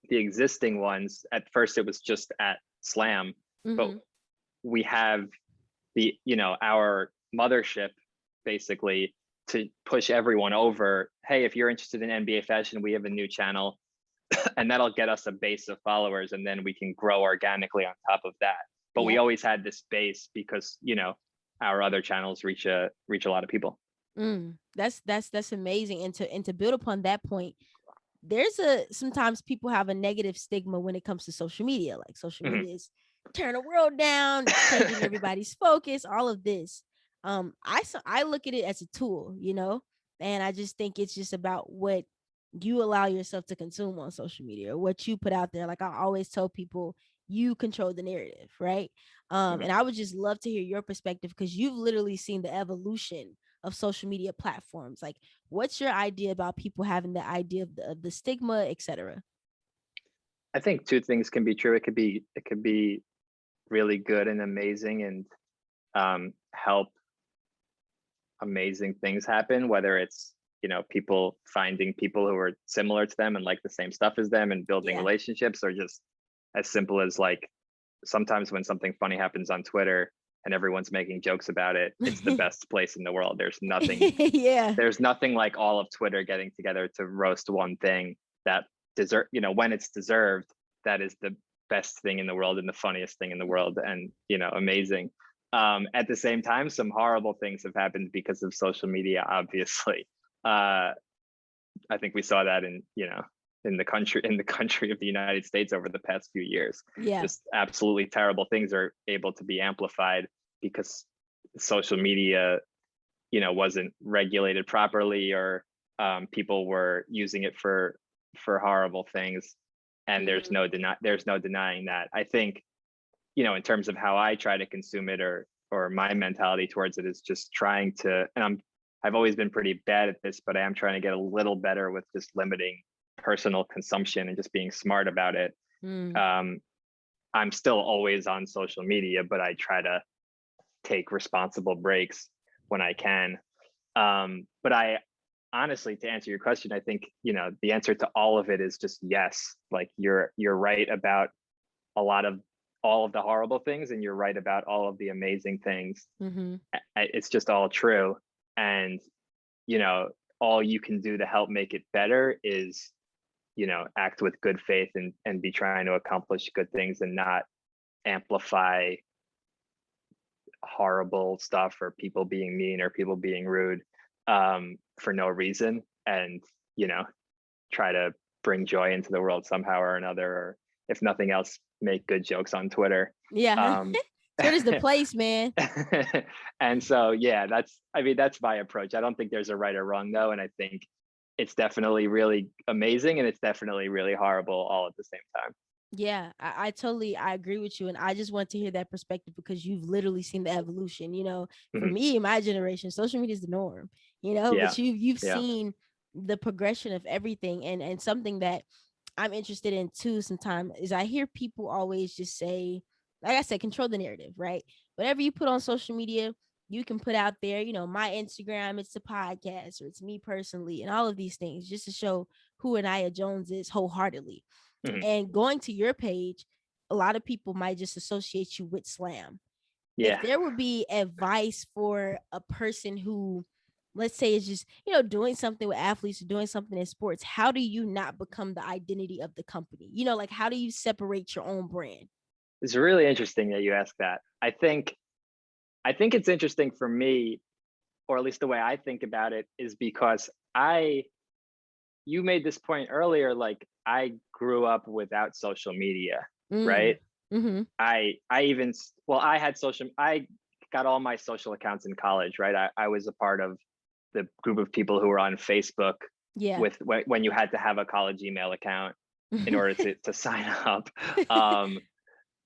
S2: the existing ones. At first it was just at Slam, but
S1: Mm-hmm.
S2: we have our mothership basically to push everyone over. Hey, if you're interested in NBA fashion, we have a new channel, and that'll get us a base of followers, and then we can grow organically on top of that. But we
S1: Yep.
S2: always had this base because our other channels reach a lot of people.
S1: That's amazing. And to build upon that point, there's a sometimes people have a negative stigma when it comes to social media. Like social
S2: Mhm.
S1: media is tearing the world down, it's changing everybody's focus, all of this. I look at it as a tool, and I just think it's just about what you allow yourself to consume on social media or what you put out there. Like I always tell people, you control the narrative, right?
S2: Mhm.
S1: And I would just love to hear your perspective because you've literally seen the evolution of social media platforms. Like, what's your idea about people having the idea of the stigma, etc.?
S2: I think two things can be true. It could be really good and amazing and help amazing things happen, whether it's people finding people who are similar to them and like the same stuff as them and building
S1: Yeah.
S2: relationships, or just as simple as like sometimes when something funny happens on Twitter and everyone's making jokes about it, it's the best place in the world. There's nothing
S1: Yeah.
S2: there's nothing like all of Twitter getting together to roast one thing that when it's deserved, that is the best thing in the world and the funniest thing in the world, and amazing. At the same time, some horrible things have happened because of social media, obviously. uh, I think we saw that in the country of the United States over the past few years.
S1: Yeah.
S2: Just absolutely terrible things are able to be amplified because social media wasn't regulated properly, or people were using it for horrible things, and there's
S1: Mhm.
S2: no denying that. I think in terms of how I try to consume it, or my mentality towards it, is just trying to, and I've always been pretty bad at this, but I am trying to get a little better with just limiting personal consumption and just being smart about it.
S1: Mm.
S2: um, I'm still always on social media, but I try to take responsible breaks when I can. But I honestly, to answer your question, I think the answer to all of it is just yes. Like you're right about a lot of all of the horrible things, and you're right about all of the amazing things.
S1: Mhm.
S2: It's just all true, and you know all you can do to help make it better is act with good faith, and be trying to accomplish good things and not amplify horrible stuff, or people being mean, or people being rude, for no reason, and you know try to bring joy into the world somehow or another, or if nothing else, make good jokes on Twitter.
S1: Yeah.
S2: um,
S1: Twitter's the place, man.
S2: and so yeah, that's my approach. I don't think there's a right or wrong though, and I think it's definitely really amazing and it's definitely really horrible all at the same time.
S1: Yeah, I totally I agree with you. And I just want to hear that perspective because you've literally seen the evolution. For
S2: Mhm.
S1: me, my generation, social media is the norm,
S2: Yeah,
S1: but you've
S2: yeah.
S1: seen the progression of everything. And something that I'm interested in too sometimes is I hear people always just say, like I said, control the narrative, right? Whatever you put on social media, you can put out there, my Instagram, it's a podcast, or it's me personally, and all of these things just to show who Anaya Jones is wholeheartedly.
S2: Mhm.
S1: And going to your page, a lot of people might just associate you with Slam. If
S2: Yeah.
S1: there would be advice for a person who, let's say, is just, doing something with athletes or doing something in sports, how do you not become the identity of the company? Like, how do you separate your own brand?
S2: It's really interesting that you ask that. I think it's interesting for me, or at least the way I think about it, is because I you made this point earlier, like I grew up without social media,
S1: Mm.
S2: right?
S1: Mm-hmm.
S2: I even well, I got all my social accounts in college, right? I was a part of the group of people who were on Facebook
S1: Yeah.
S2: with when you had to have a college email account in order to sign up. Um,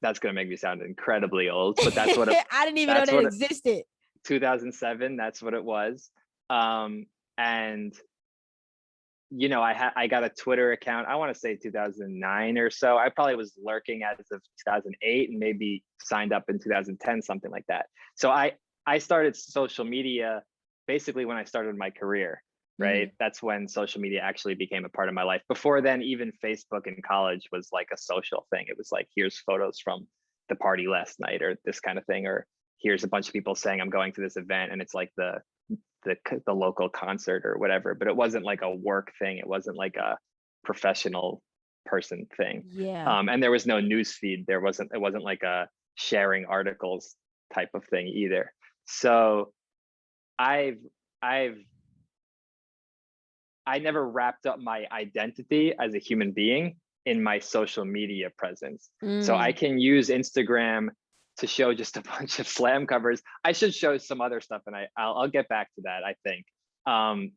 S2: that's gonna make me sound incredibly old, but
S1: I didn't even know
S2: that's
S1: that
S2: what it,
S1: existed.
S2: 2007. That's what it was. And I got a Twitter account. I want to say 2009 or so. I probably was lurking as of 2008 and maybe signed up in 2010, something like that. So I started social media basically when I started my career,
S1: Mm-hmm.
S2: right? That's when social media actually became a part of my life. Before then, even Facebook in college was like a social thing. It was like, here's photos from the party last night or this kind of thing, or here's a bunch of people saying I'm going to this event, and it's like the local concert or whatever, but it wasn't like a work thing. It wasn't like a professional person thing.
S1: Yeah.
S2: And there was no news feed. It wasn't like a sharing articles type of thing either. So I've I've I never wrapped up my identity as a human being in my social media presence. So I
S1: Mm.
S2: can use Instagram to show just a bunch of slam covers. I should show some other stuff, and I'll get back to that, I think.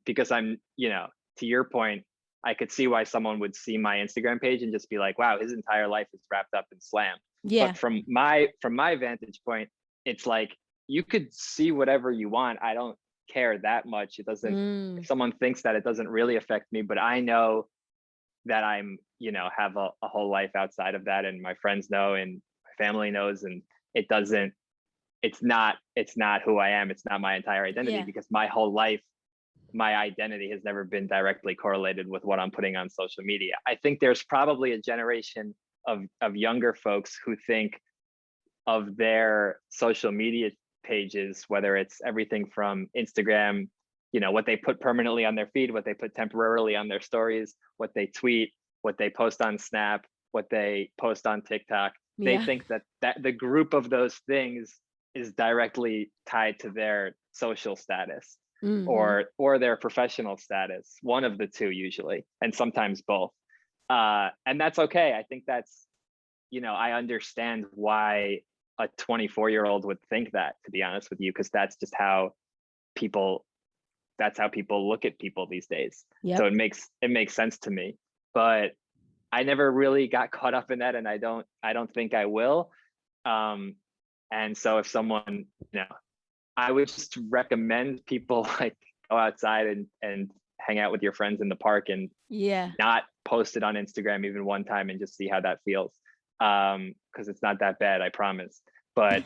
S2: Because to your point, I could see why someone would see my Instagram page and just be like, wow, his entire life is wrapped up in slam.
S1: Yeah.
S2: But from my vantage point, it's like you could see whatever you want. I don't care that much. It doesn't If
S1: Mm.
S2: someone thinks that, it doesn't really affect me, but I know that have a whole life outside of that, and my friends know, and my family knows, and it doesn't, it's not who I am. It's not my entire identity,
S1: Yeah.
S2: because my whole life, my identity has never been directly correlated with what I'm putting on social media. I think there's probably a generation of younger folks who think of their social media pages, whether it's everything from Instagram, what they put permanently on their feed, what they put temporarily on their stories, what they tweet, what they post on Snap, what they post on TikTok. They
S1: Yeah.
S2: think that the group of those things is directly tied to their social status
S1: Mm-hmm.
S2: or their professional status, one of the two usually, and sometimes both. And that's okay. I think I understand why a 24-year-old would think that, to be honest with you, because people that's how people look at people these days. So
S1: Yep.
S2: it makes sense to me. But I never really got caught up in that, and I don't think I will. Um, and so if someone, I would just recommend people like go outside and hang out with your friends in the park and
S1: Yeah.
S2: not post it on Instagram even one time and just see how that feels. Because it's not that bad, I promise. But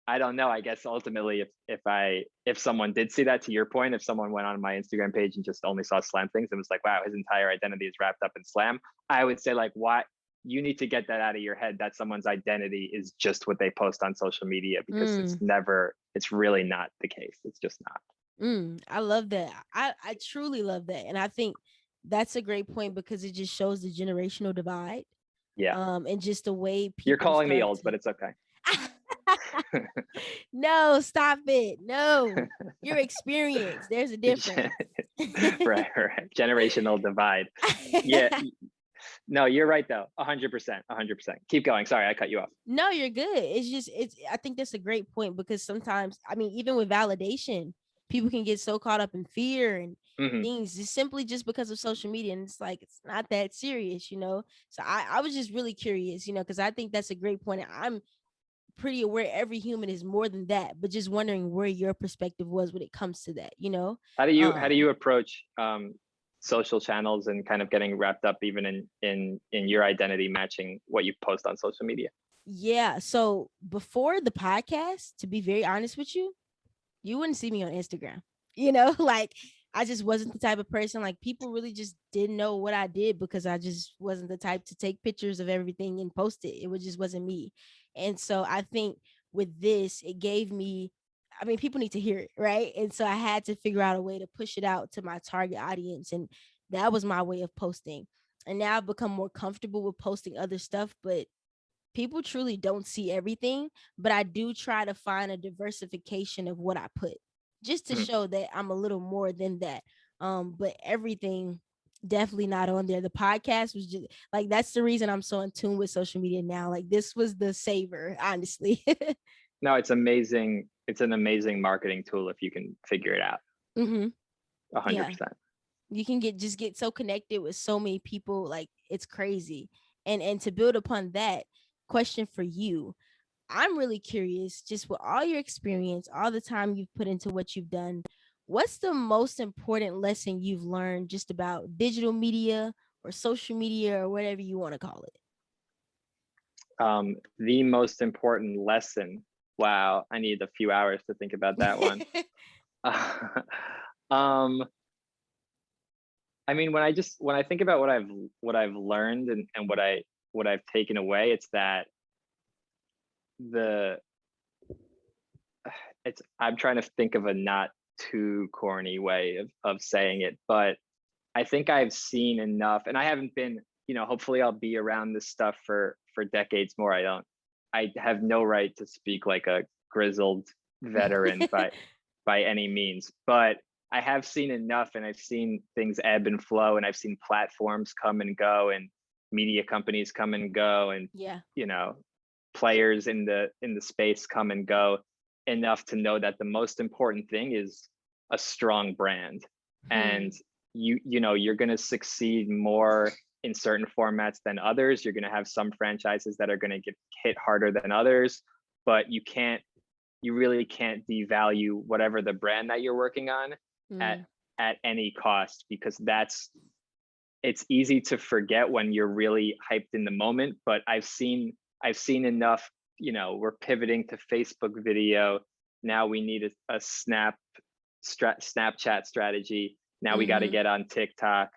S2: I don't know. I guess ultimately, if someone did see that, to your point, if someone went on my Instagram page and just only saw slam things and was like, wow, his entire identity is wrapped up in slam, I would say, like, why? You need to get that out of your head, that someone's identity is just what they post on social media, because
S1: Mm.
S2: it's really not the case. It's just not.
S1: I love that. I truly love that. And I think that's a great point because it just shows the generational divide.
S2: Yeah.
S1: And just the way
S2: You're
S1: people
S2: calling me
S1: start
S2: old, but
S1: to
S2: it's okay.
S1: No, stop it. No. Your experience. There's a difference.
S2: Right, right. Generational divide. Yeah. No, you're right though. 100%. 100%. Keep going. Sorry, I cut you off.
S1: No, you're good. It's I think that's a great point because sometimes, I mean, even with validation, people can get so caught up in fear and
S2: Hmm.
S1: things just simply just because of social media. And it's like it's not that serious. So I was just really curious, because I think that's a great point. I'm pretty aware every human is more than that, but just wondering where your perspective was when it comes to that.
S2: How do you approach social channels and kind of getting wrapped up even in your identity matching what you post on social media?
S1: Yeah. So before the podcast, to be very honest with you, you wouldn't see me on Instagram. Like I just wasn't the type of person, like people really just didn't know what I did because I just wasn't the type to take pictures of everything and post it. Just wasn't me. And so I think with this, it gave me, I mean, people need to hear it, right? And so I had to figure out a way to push it out to my target audience. And that was my way of posting. and now I've become more comfortable with posting other stuff, but people truly don't see everything. But I do try to find a diversification of what I put, just to
S2: Mhm.
S1: show that I'm a little more than that. But everything definitely not on there. The podcast was just like, that's the reason I'm so in tune with social media now. Like, this was the saver, honestly.
S2: No, it's amazing. It's an amazing marketing tool if you can figure it out.
S1: Hmm. Yeah,
S2: 100%.
S1: you can get so connected with so many people, like it's crazy. And to build upon that, question for you, I'm really curious, just with all your experience, all the time you've put into what you've done, what's the most important lesson you've learned just about digital media or social media or whatever you want to call
S2: The most important lesson. Wow, I need a few hours to think about that one.
S1: it?
S2: um, I mean, when I think about what I've learned and what I've taken away, it's that the it's I'm trying to think of a not too corny way of saying it, but I think I've seen enough, and I haven't been, hopefully I'll be around this stuff for decades more. I have no right to speak like a grizzled veteran by any means, but I have seen enough, and I've seen things ebb and flow, and I've seen platforms come and go, and media companies come and go, and
S1: Yeah.
S2: you know, players in the space come and go enough to know that the most important thing is a strong brand. And
S1: Hmm.
S2: you're going to succeed more in certain formats than others. You're going to have some franchises that are going to get hit harder than others, but you really can't devalue whatever the brand that you're working on at
S1: Hmm.
S2: at any cost, because it's easy to forget when you're really hyped in the moment. But I've seen enough. We're pivoting to Facebook video now. We need a Snapchat strategy. Now we got to
S1: Hmm.
S2: get on TikTok.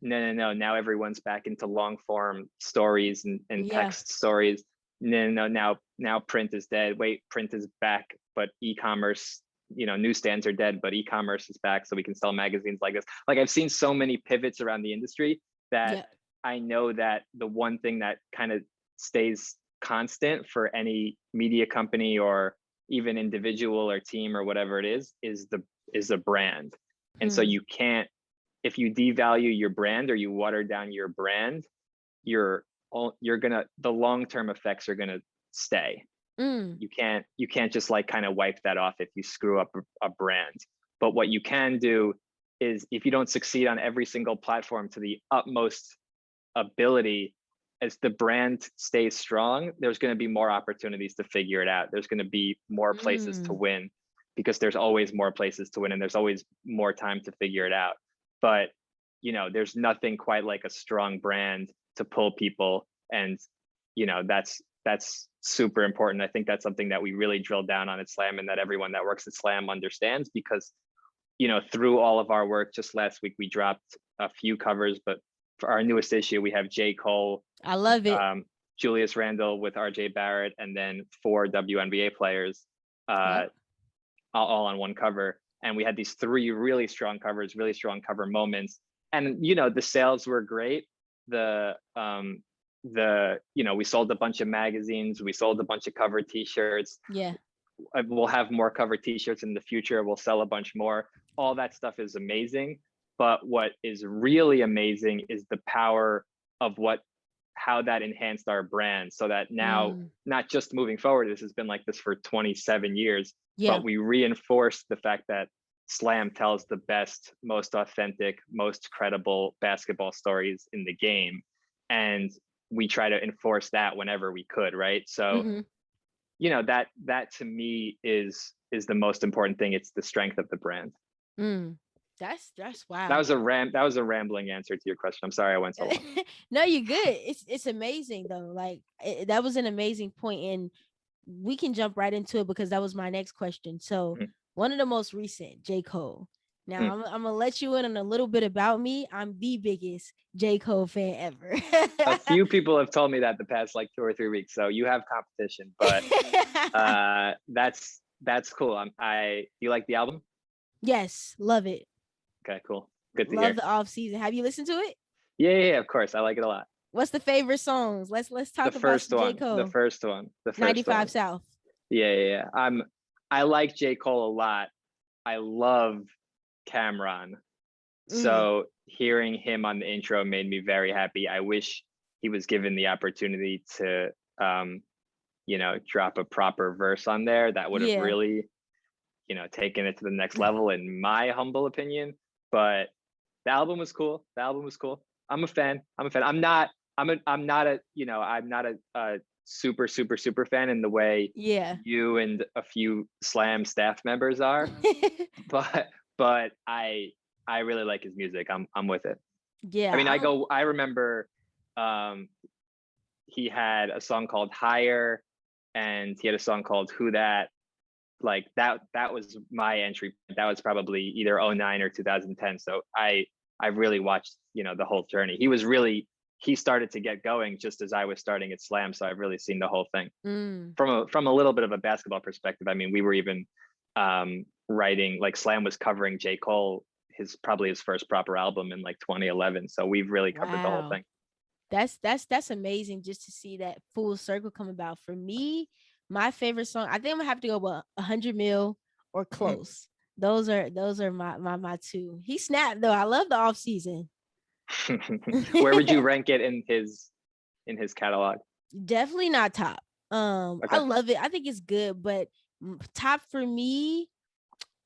S2: No. Now everyone's back into long form stories and
S1: Yeah.
S2: text stories. No. Now print is dead. Wait, print is back, but e-commerce, newsstands are dead, but e-commerce is back, so we can sell magazines like this. Like, I've seen so many pivots around the industry that
S1: Yeah.
S2: I know that the one thing that kind of stays constant for any media company or even individual or team or whatever it is a brand. And so
S1: Hmm.
S2: you can't, if you devalue your brand or you water down your brand, you're gonna the long-term effects are gonna stay.
S1: Mm.
S2: You can't just like kind of wipe that off if you screw up a brand. But what you can do is, if you don't succeed on every single platform to the utmost ability, as the brand stays strong, there's going to be more opportunities to figure it out. There's going to be more places to
S1: Mm.
S2: win, because there's always more places to win, and there's always more time to figure it out. But there's nothing quite like a strong brand to pull people. And that's super important. I think that's something that we really drill down on at Slam, and that everyone that works at Slam understands, because through all of our work, just last week we dropped a few covers, but for our newest issue, we have J.Cole,
S1: I love it.
S2: Julius Randle with RJ Barrett, and then 4 WNBA players, uh,
S1: Yep.
S2: all on one cover. And we had these 3 really strong covers, really strong cover moments. And the sales were great. We sold a bunch of magazines, we sold a bunch of cover T-shirts.
S1: Yeah.
S2: We'll have more cover T-shirts in the future. We'll sell a bunch more. All that stuff is amazing. But what is really amazing is the power of how that enhanced our brand, so that now,
S1: Mm.
S2: not just moving forward, this has been like this for 27 years,
S1: Yeah.
S2: but we reinforce the fact that Slam tells the best, most authentic, most credible basketball stories in the game. And we try to enforce that whenever we could, right? So
S1: Hmm.
S2: that to me is the most important thing. It's the strength of the brand.
S1: Mm. That's
S2: That
S1: wow.
S2: was a rambling answer to your question. I'm sorry I went so long.
S1: No, you're good. It's amazing though. Like, that was an amazing point, and we can jump right into it because that was my next question. So,
S2: Mhm.
S1: one of the most recent, J. Cole. Now,
S2: Mm.
S1: I'm gonna let you in on a little bit about me. I'm the biggest J. Cole fan ever.
S2: A few people have told me that the past like 2 or 3 weeks, so you have competition, but that's cool. You like the album?
S1: Yes, love it.
S2: Okay, cool. Good to
S1: Love
S2: hear.
S1: the off season. Have you listened to it?
S2: Yeah, of course. I like it a lot.
S1: What's the favorite songs? Let's
S2: The
S1: talk about
S2: first
S1: some J.
S2: one, the
S1: Cole.
S2: first one, the first
S1: 95
S2: one.
S1: South.
S2: Yeah. I like J. Cole a lot. I love Cameron.
S1: Mm,
S2: So hearing him on the intro made me very happy. I wish he was given the opportunity to, drop a proper verse on there. That would have
S1: yeah.
S2: really, taken it to the next level, in my humble opinion. But the album was cool. I'm a fan. I'm not. I'm not a. I'm not a super super fan in the way
S1: Yeah.
S2: you and a few Slam staff members are. But I really like his music. I'm with it. I mean,
S1: Yeah.
S2: I remember um he had a song called Higher, and he had a song called Who That. Like that was my entry. That was probably either '09 or 2010. So I really watched, the whole journey. He started to get going just as I was starting at Slam. So I've really seen the whole thing
S1: Mm.
S2: from a little bit of a basketball perspective. I mean, we were even writing, like, Slam was covering J. Cole, probably his first proper album in like 2011. So we've really covered the whole
S1: Wow.
S2: thing.
S1: That's amazing just to see that full circle come about. For me, my favorite song, I think I'm gonna have to go with 100 Mil or
S2: Mm.
S1: Close. Those are my two. He snapped though. I love the off season.
S2: Where would you rank it in his catalog?
S1: Definitely not top. I
S2: Okay.
S1: love it. I think it's good, but top for me,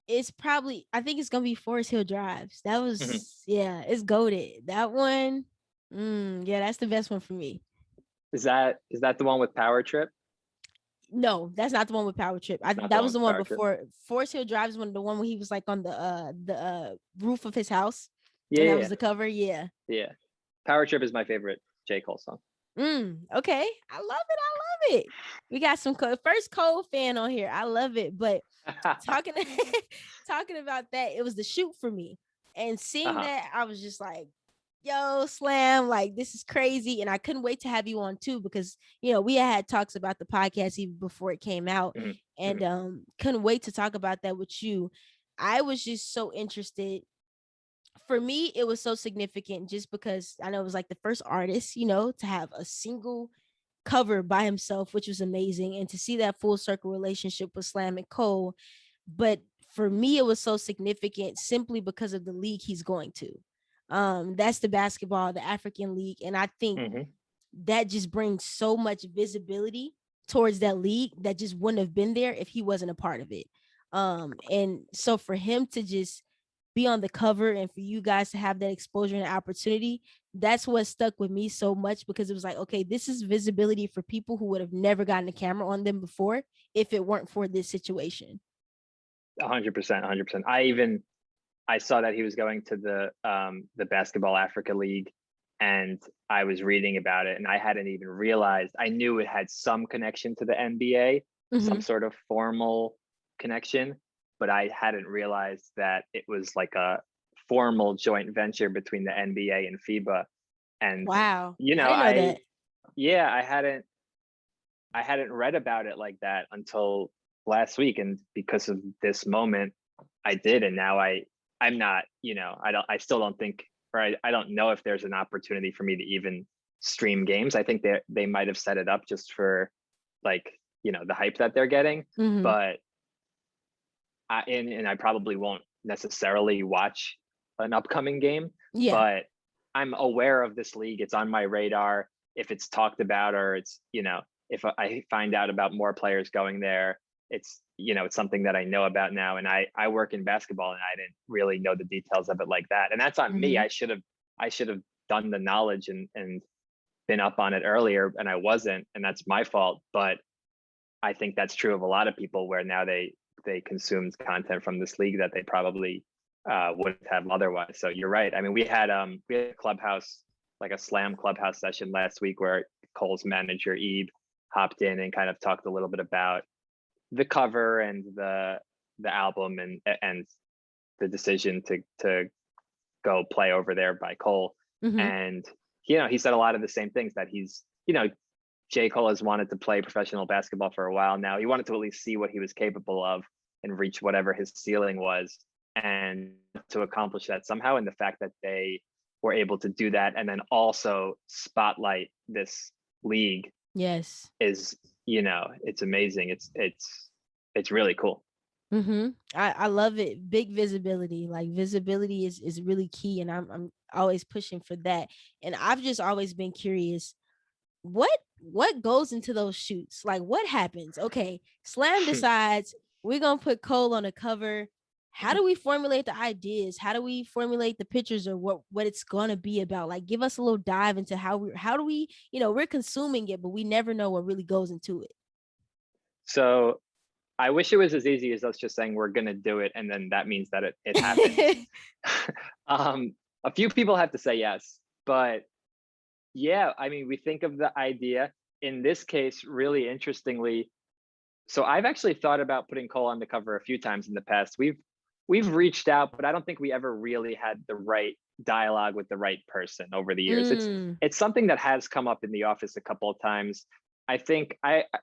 S1: it's probably, I think it's gonna be Forest Hill Drives. That
S2: Mhm.
S1: was, yeah, it's goated. That one, yeah, that's the best one for me.
S2: Is that the one with Power Trip?
S1: No, that's not the one with Power Trip.
S2: Not the
S1: That
S2: one
S1: was the
S2: with
S1: one
S2: Power Trip.
S1: before. Forest Hill Drives one, the one where he was like on the roof of his house,
S2: Yeah,
S1: and that
S2: yeah,
S1: was the cover. Yeah.
S2: yeah. Power Trip is my favorite J. Cole song.
S1: Okay. I love it. I love it. We got some first Cole fan on here. I love it. But talking talking about that, it was the shoot for me. And seeing
S2: Uh-huh.
S1: that, I was just like, yo, Slam, like this is crazy. And I couldn't wait to have you on too, because we had talks about the podcast even before it came out.
S2: Mhm,
S1: And
S2: mhm.
S1: couldn't wait to talk about that with you. I was just so interested. For me, it was so significant just because I know it was like the first artist, to have a single cover by himself, which was amazing. And to see that full circle relationship with Slam and Cole. But for me, it was so significant simply because of the league he's going to. That's the basketball, the African League. And I think
S2: Mhm.
S1: that just brings so much visibility towards that league that just wouldn't have been there if he wasn't a part of it. And so for him to just be on the cover and for you guys to have that exposure and opportunity, that's what stuck with me so much, because it was like, okay, this is visibility for people who would have never gotten a camera on them before if it weren't for this situation.
S2: 100%, 100%. I saw that he was going to the Basketball Africa League, and I was reading about it, and I hadn't even realized. I knew it had some connection to the NBA, some
S1: Mm-hmm.
S2: sort of formal connection, but I hadn't realized that it was like a formal joint venture between the NBA and FIBA. And
S1: Wow.
S2: you
S1: I
S2: know,
S1: didn't know
S2: I
S1: that.
S2: yeah, I hadn't read about it like that until last week, and because of this moment, I did, and now I'm not, I still don't think, or I don't know if there's an opportunity for me to even stream games. I think they might have set it up just for, like, the hype that they're getting,
S1: Mm-hmm.
S2: but and I probably won't necessarily watch an upcoming game,
S1: Yeah.
S2: but I'm aware of this league. It's on my radar. If it's talked about, or it's, if I find out about more players going there, it's something that I know about now. And I work in basketball, and I didn't really know the details of it like that. And that's on me.
S1: Mm-hmm.
S2: I should have done the knowledge and been up on it earlier, and I wasn't, and that's my fault. But I think that's true of a lot of people, where now they consumed content from this league that they probably wouldn't have otherwise. So you're right. I mean, we had a clubhouse, like a Slam clubhouse session last week, where Cole's manager Ebe hopped in and kind of talked a little bit about the cover and the album, and the decision to go play over there by Cole.
S1: Mm-hmm.
S2: And he said a lot of the same things, that J. Cole has wanted to play professional basketball for a while now. He wanted to at least see what he was capable of and reach whatever his ceiling was, and to accomplish that somehow. And the fact that they we're able to do that and then also spotlight this league
S1: Yes.
S2: is, it's amazing. It's really cool.
S1: I love it. Big visibility. Like visibility is really key, and I'm always pushing for that. And I've just always been curious, what goes into those shoots? Like what happens? Okay, Slam decides we're gonna put Cole on a cover. How do we formulate the ideas? How do we formulate the pictures or what it's gonna be about? Like give us a little dive into how do we, we're consuming it, but we never know what really goes into it.
S2: So I wish it was as easy as us just saying we're gonna do it, and then that means that it happens. A few people have to say yes, but yeah, I mean, we think of the idea. In this case, really interestingly, so I've actually thought about putting Cole on the cover a few times in the past. We've reached out, but I don't think we ever really had the right dialogue with the right person over the years.
S1: Mm,
S2: It's something that has come up in the office a couple of times. I think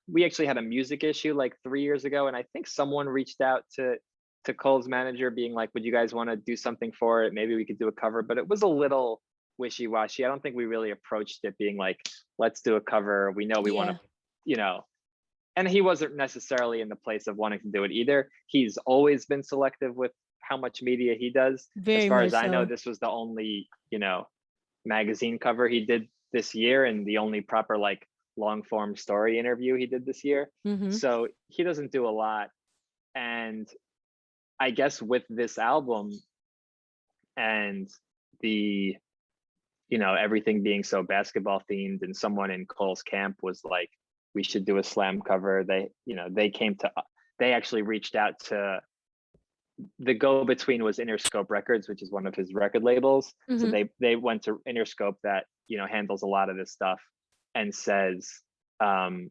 S2: we actually had a music issue like 3 years ago, and I think someone reached out to Cole's manager, being like, "Would you guys want to do something for it? Maybe we could do a cover." But it was a little wishy-washy. I don't think we really approached it being like, "Let's do a cover. We know we want to,"
S1: yeah,
S2: you know. And he wasn't necessarily in the place of wanting to do it either. He's always been selective with how much media he does. As
S1: very
S2: far as
S1: much
S2: I know,
S1: so.
S2: this was the only, magazine cover he did this year and the only proper like long form story interview he did this year.
S1: Mm-hmm.
S2: So he doesn't do a lot. And I guess with this album and the, everything being so basketball themed, and someone in Cole's camp was like, we should do a Slam cover. They actually reached out to, the go-between was Interscope Records, which is one of his record labels. So
S1: Mm-hmm.
S2: they went to Interscope that, handles a lot of this stuff, and um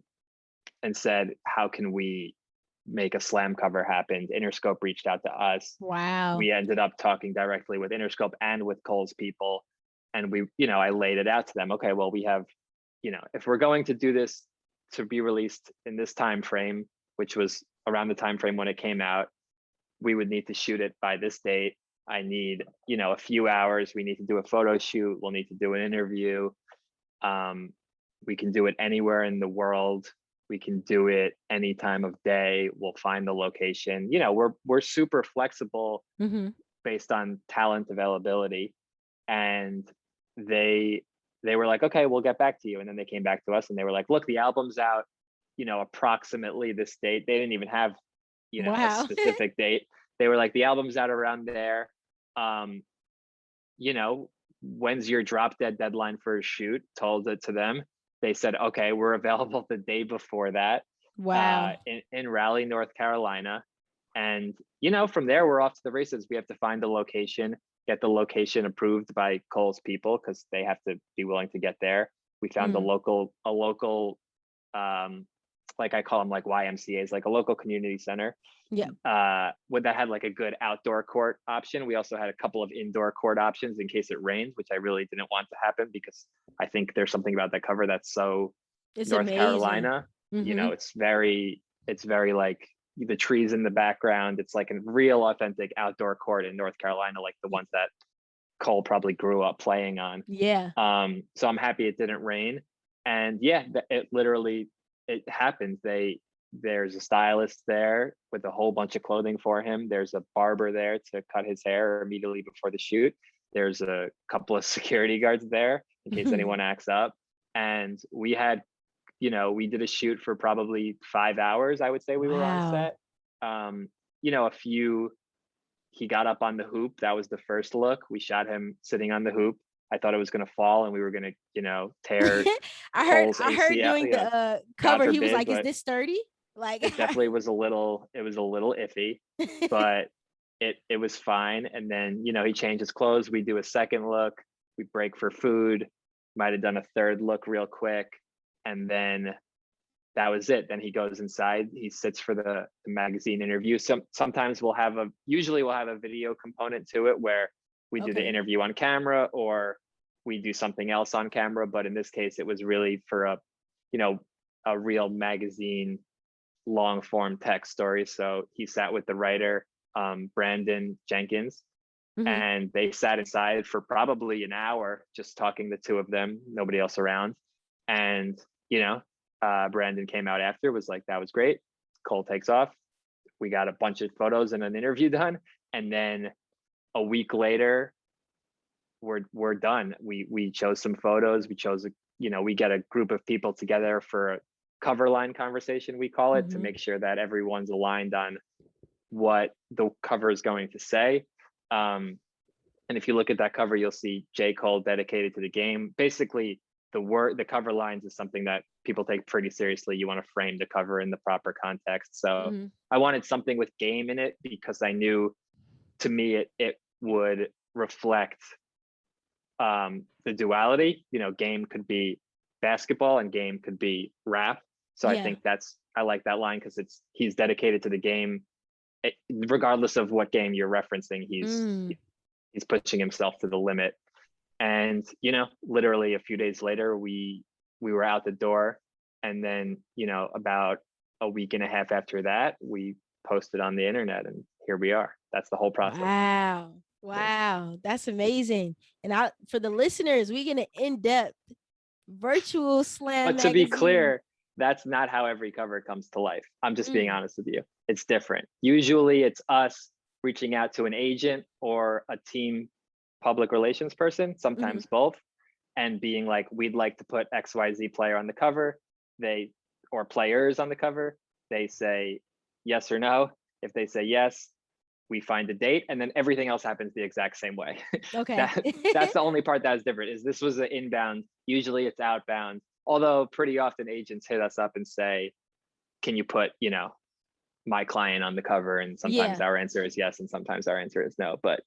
S2: said, how can we make a Slam cover happen? Interscope reached out to us.
S1: Wow.
S2: We ended up talking directly with Interscope and with Cole's people, and I laid it out to them. Okay, well, we have, if we're going to do this to be released in this time frame, which was around the time frame when it came out, we would need to shoot it by this date. I need, a few hours. We need to do a photo shoot. We'll need to do an interview. We can do it anywhere in the world. We can do it any time of day. We'll find the location. We're super flexible
S1: Mm-hmm.
S2: based on talent availability. And they were like, okay, we'll get back to you. And then they came back to us and they were like, look, the album's out, approximately this date. They didn't even have, a
S1: Wow.
S2: specific date. They were like, the album's out around there. Um, when's your drop dead deadline for a shoot? Told it to them. They said, okay, we're available the day before that,
S1: Wow.
S2: in Raleigh, North Carolina. And, from there, we're off to the races. We have to find the location, get the location approved by Cole's people, because they have to be willing to get there. We found a
S1: Mm.
S2: local, like I call them like YMCAs, like a local community center,
S1: Yeah.
S2: that had like a good outdoor court option. We also had a couple of indoor court options in case it rained, which I really didn't want to happen, because I think there's something about that cover that's so
S1: It's
S2: North
S1: amazing.
S2: Carolina.
S1: Mm-hmm.
S2: It's very like the trees in the background. It's like a real authentic outdoor court in North Carolina, like the ones that Cole probably grew up playing on.
S1: Yeah.
S2: So I'm happy it didn't rain. And yeah, it happened. There's a stylist there with a whole bunch of clothing for him. There's a barber there to cut his hair immediately before the shoot. There's a couple of security guards there in case anyone acts up. And we did a shoot for probably 5 hours. I would say we were on
S1: Wow.
S2: set. He got up on the hoop. That was the first look. We shot him sitting on the hoop. I thought it was going to fall and we were going to, tear Cole's
S1: I heard
S2: ACL.
S1: during the
S2: God
S1: cover he was
S2: forbid,
S1: like, "Is
S2: but
S1: this sturdy?" Like
S2: it definitely was a little iffy, but it was fine. And then, he changed his clothes. We do a second look. We break for food. Might have done a third look real quick. And then that was it. Then he goes inside. He sits for the magazine interview. Sometimes usually we'll have a video component to it where we do the
S1: okay.
S2: interview on camera, or we do something else on camera. But in this case, it was really for a real magazine long form text story. So he sat with the writer, Brandon Jenkins,
S1: Mm-hmm.
S2: And they sat inside for probably an hour, just talking, the two of them, nobody else around. And, Brandon came out after, was like, that was great. Cole takes off. We got a bunch of photos and an interview done. And then a week later, we're done. We chose some photos. We chose, we get a group of people together for a cover line conversation, we call it, to
S1: Mm-hmm.
S2: make sure that everyone's aligned on what the cover is going to say. And if you look at that cover, you'll see J.Cole dedicated to the game. Basically, the cover lines is something that people take pretty seriously. You want to frame the cover in the proper context. So
S1: Mm-hmm.
S2: I wanted something with game in it because I knew, to me, it would reflect the duality. Game could be basketball and game could be rap. So I
S1: Yeah.
S2: think I like that line because he's dedicated to the game. Regardless of what game you're referencing, he's pushing himself to the limit. And literally a few days later, we were out the door. And then about a week and a half after that, we posted on the internet, and here we are. That's the whole process.
S1: Wow.
S2: Yeah.
S1: Wow. That's amazing. And for the listeners, we get an in-depth virtual slam
S2: But to be
S1: magazine.
S2: clear, that's not how every cover comes to life. I'm just being
S1: Mm,
S2: honest with you. It's different. Usually it's us reaching out to an agent or a team public relations person,
S1: mhm.
S2: sometimes both, and being like, we'd like to put XYZ player on the cover. Or players on the cover. They say yes or no. If they say yes, we find a date, and then everything else happens the exact same way.
S1: Okay.
S2: That's the only part that is different. Is this was an inbound, usually it's outbound. Although pretty often agents hit us up and say, can you put, my client on the cover? And sometimes
S1: Yeah.
S2: our answer is yes, and sometimes our answer is no. But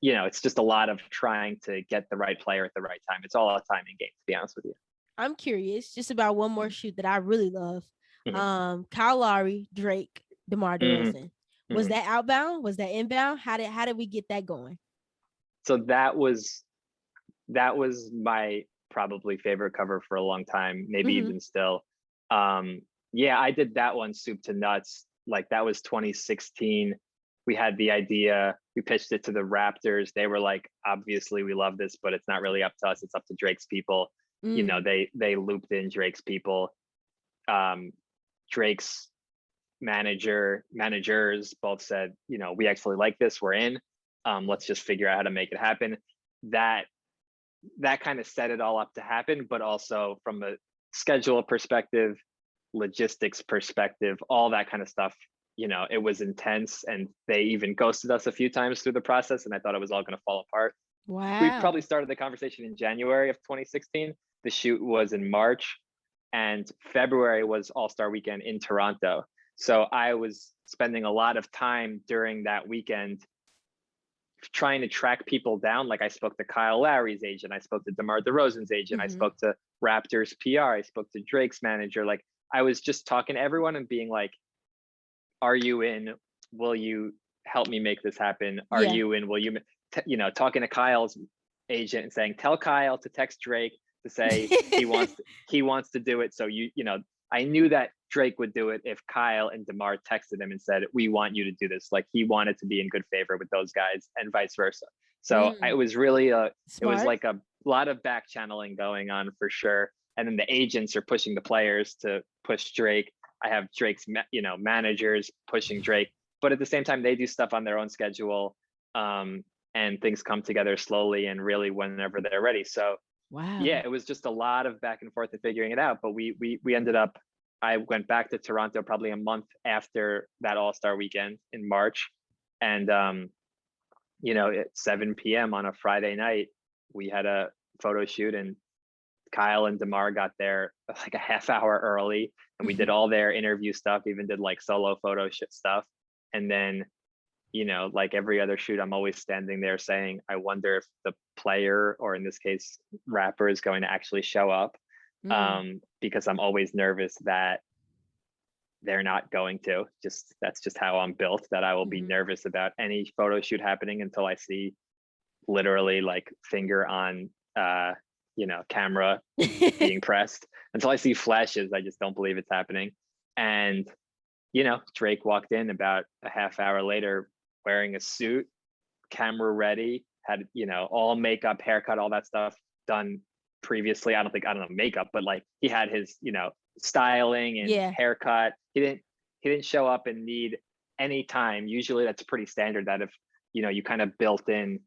S2: it's just a lot of trying to get the right player at the right time. It's all a timing game, to be honest with you.
S1: I'm curious just about one more shoot that I really love.
S2: Mhm.
S1: Kyle Lowry, Drake, DeMar
S2: Mhm.
S1: DeRozan. Was
S2: Mhm.
S1: that outbound? Was that inbound? How did we get that going?
S2: So that was my probably favorite cover for a long time, maybe
S1: Mm-hmm.
S2: even still. Yeah, I did that one soup to nuts. Like, that was 2016. We had the idea, we pitched it to the Raptors. They were like, obviously we love this, but it's not really up to us, it's up to Drake's people.
S1: Mm.
S2: They looped in Drake's people. Drake's managers both said, we actually like this, we're in. Let's just figure out how to make it happen. That kind of set it all up to happen, but also from a schedule perspective, logistics perspective, all that kind of stuff, it was intense, and they even ghosted us a few times through the process, and I thought it was all going to fall apart. We probably
S1: Wow.
S2: started the conversation in January of 2016. The shoot was in March, and February was All-Star Weekend in Toronto. So I was spending a lot of time during that weekend trying to track people down. Like, I spoke to Kyle Lowry's agent, I spoke to DeMar DeRozan's agent, I
S1: Mm-hmm.
S2: spoke to Raptors PR, I spoke to Drake's manager. Like, I was just talking to everyone and being like, are you in? Will you help me make this happen? Are
S1: Yeah.
S2: you in? Will you, talking to Kyle's agent and saying, tell Kyle to text Drake to say he wants to do it. So I knew that Drake would do it if Kyle and DeMar texted him and said, we want you to do this. Like, he wanted to be in good favor with those guys, and vice versa. So it
S1: Mm.
S2: was really it was
S1: Smart.
S2: like a lot of back channeling going on, for sure. And then the agents are pushing the players to push Drake. I have Drake's managers pushing Drake, but at the same time they do stuff on their own schedule, and things come together slowly and really whenever they're ready. So yeah,
S1: Wow.
S2: it was just a lot of back and forth and figuring it out. But we ended up. I went back to Toronto probably a month after that All-Star Weekend in March, and at 7 p.m. on a Friday night, we had a photo shoot, and Kyle and DeMar got there like a half hour early, and we did all their interview stuff, even did like solo photo shit stuff. And then, like every other shoot, I'm always standing there saying, I wonder if the player, or in this case, rapper, is going to actually show up.
S1: Mm.
S2: Because I'm always nervous that they're not going to. That's just how I'm built, that I will be
S1: Mm-hmm.
S2: nervous about any photo shoot happening until I see literally like finger on camera being pressed. Until I see flashes, I just don't believe it's happening. And Drake walked in about a half hour later wearing a suit, camera ready, had, all makeup, haircut, all that stuff done previously. I don't know makeup, but like he had his, styling and
S1: Yeah.
S2: haircut. He didn't show up and need any time. Usually that's pretty standard that if, you kind of built in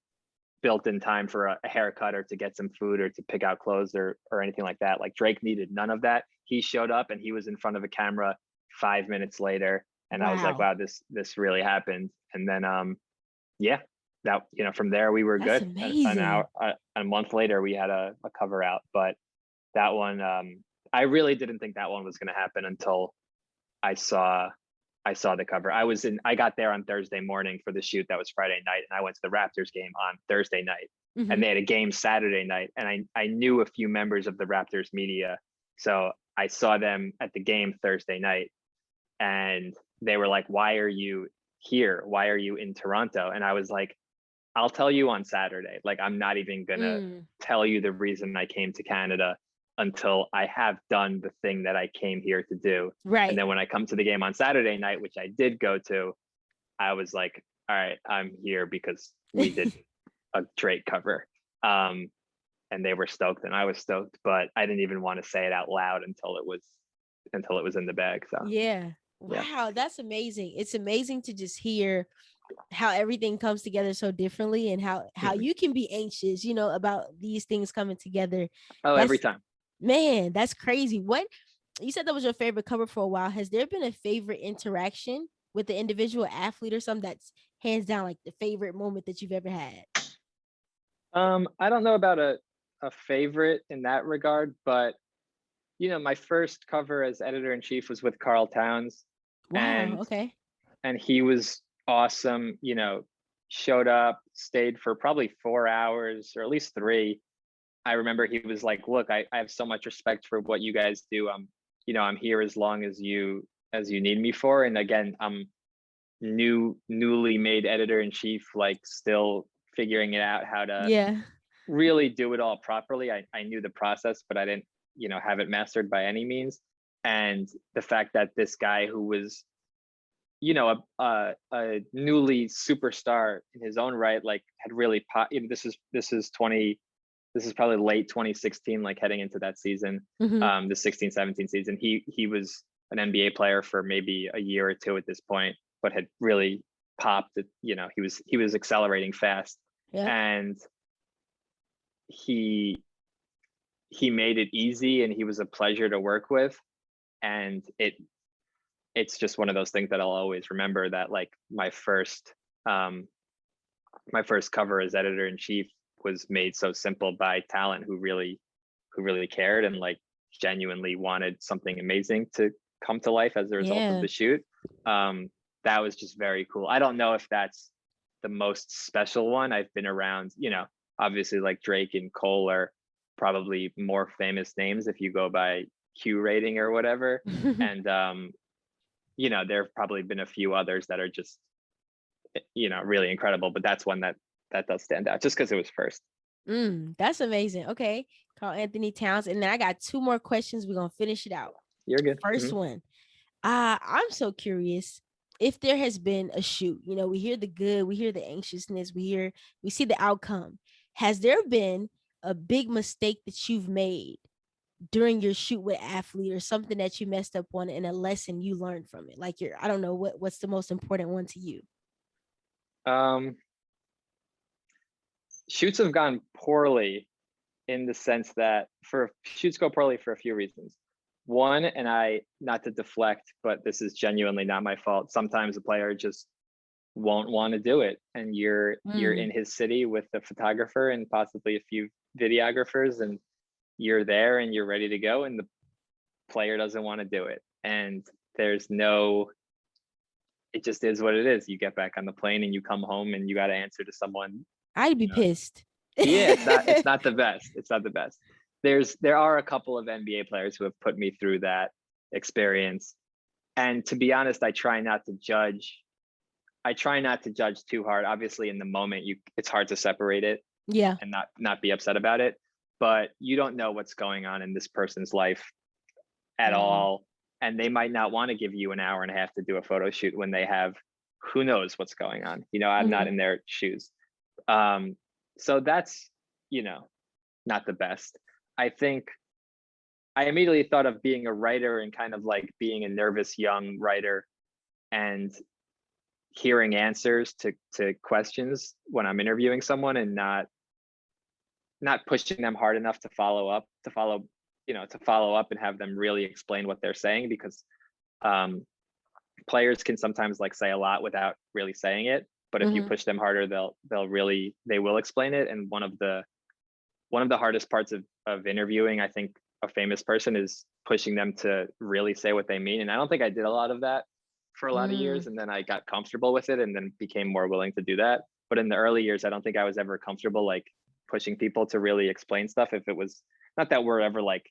S2: time for a haircut or to get some food or to pick out clothes or anything like that. Like Drake needed none of that. He showed up and he was in front of a camera 5 minutes later. And I was like,
S1: Wow.
S2: wow, this really happened. And then yeah, that, from there we were
S1: That's
S2: good. An
S1: amazing.
S2: hour, a month later we had a cover out. But that one, I really didn't think that one was going to happen until I saw the cover. I got there on Thursday morning for the shoot. That was Friday night, and I went to the Raptors game on Thursday night, and
S1: Hmm.
S2: they had a game Saturday night, and I knew a few members of the Raptors media, so I saw them at the game Thursday night, and they were like, "Why are you here? Why are you in Toronto?" And I was like, "I'll tell you on Saturday. Like, I'm not even gonna
S1: Mm,
S2: tell you the reason I came to Canada until I have done the thing that I came here to do." And
S1: right.
S2: then when I come to the game on Saturday night, which I did go to, I was like, all right, I'm here because we did a Drake cover. And they were stoked and I was stoked, but I didn't even want to say it out loud until it was in the bag. So
S1: Yeah.
S2: yeah.
S1: Wow, that's amazing. It's amazing to just hear how everything comes together so differently and how
S2: Mhm.
S1: you can be anxious, about these things coming together.
S2: Oh, every
S1: That's
S2: time.
S1: Man, that's crazy. What you said that was your favorite cover for a while. Has there been a favorite interaction with the individual athlete or something that's hands down like the favorite moment that you've ever had?
S2: I don't know about a favorite in that regard, but my first cover as editor in chief was with Carl Towns,
S1: Wow,
S2: and
S1: okay.
S2: he was awesome. Showed up, stayed for probably 4 hours or at least three. I remember he was like, "Look, I have so much respect for what you guys do. I'm here as long as you need me for." And again, I'm newly made editor in chief, like still figuring it out how to
S1: Yeah.
S2: really do it all properly. I knew the process, but I didn't, have it mastered by any means. And the fact that this guy who was, a newly superstar in his own right, like had really this is probably late 2016, like heading into that season,
S1: Hmm.
S2: the 16-17 season. He was an NBA player for maybe a year or two at this point, but had really popped. He was accelerating fast,
S1: Yep.
S2: and he he made it easy, and he was a pleasure to work with. And it's just one of those things that I'll always remember, that like um my first cover as editor in chief was made so simple by talent who really cared and like genuinely wanted something amazing to come to life as a result of
S1: Yeah.
S2: the shoot. That was just very cool. I don't know if that's the most special one. I've been around, obviously like Drake and Cole are probably more famous names if you go by Q rating or whatever. And there have probably been a few others that are just, really incredible, but that's one that does stand out just because it was first.
S1: That's amazing. Okay. Carl Anthony Towns. And then I got two more questions. We're gonna finish it out.
S2: You're good.
S1: First one. I'm so curious if there has been a shoot. We hear the good, we hear the anxiousness, we see the outcome. Has there been a big mistake that you've made during your shoot with athlete or something that you messed up on and a lesson you learned from it? Like I don't know what's the most important one to you.
S2: um Shoots have gone poorly in the sense that for shoots go poorly for a few reasons. One, and I, not to deflect, but this is genuinely not my fault. Sometimes a player just won't want to do it, and you're
S1: Mm,
S2: in his city with a photographer and possibly a few videographers, and you're there and you're ready to go, and the player doesn't want to do it. And there's no, it just is what it is. You get back on the plane and you come home and you got to answer to someone,
S1: I'd be
S2: you know,
S1: pissed.
S2: yeah, it's not the best. It's not the best. There are a couple of NBA players who have put me through that experience. And to be honest, I try not to judge. I try not to judge too hard. Obviously, in the moment, it's hard to separate it
S1: Yeah.
S2: and not be upset about it. But you don't know what's going on in this person's life at
S1: Mm,
S2: all. And they might not want to give you an hour and a half to do a photo shoot when they have who knows what's going on. I'm not
S1: mhm.
S2: in their shoes. So that's, you know, not the best. I think I immediately thought of being a writer and kind of like being a nervous young writer and hearing answers to questions when I'm interviewing someone and not pushing them hard enough to follow up, to follow up and have them really explain what they're saying, because um, players can sometimes like say a lot without really saying it. But if you
S1: Mm-hmm.
S2: push them harder, they will explain it. And one of the hardest parts of interviewing, I think, a famous person is pushing them to really say what they mean. And I don't think I did a lot of that for a lot of years.
S1: Mm.
S2: And then I got comfortable with it and then became more willing to do that. But in the early years, I don't think I was ever comfortable like pushing people to really explain stuff. If it was not that we're ever like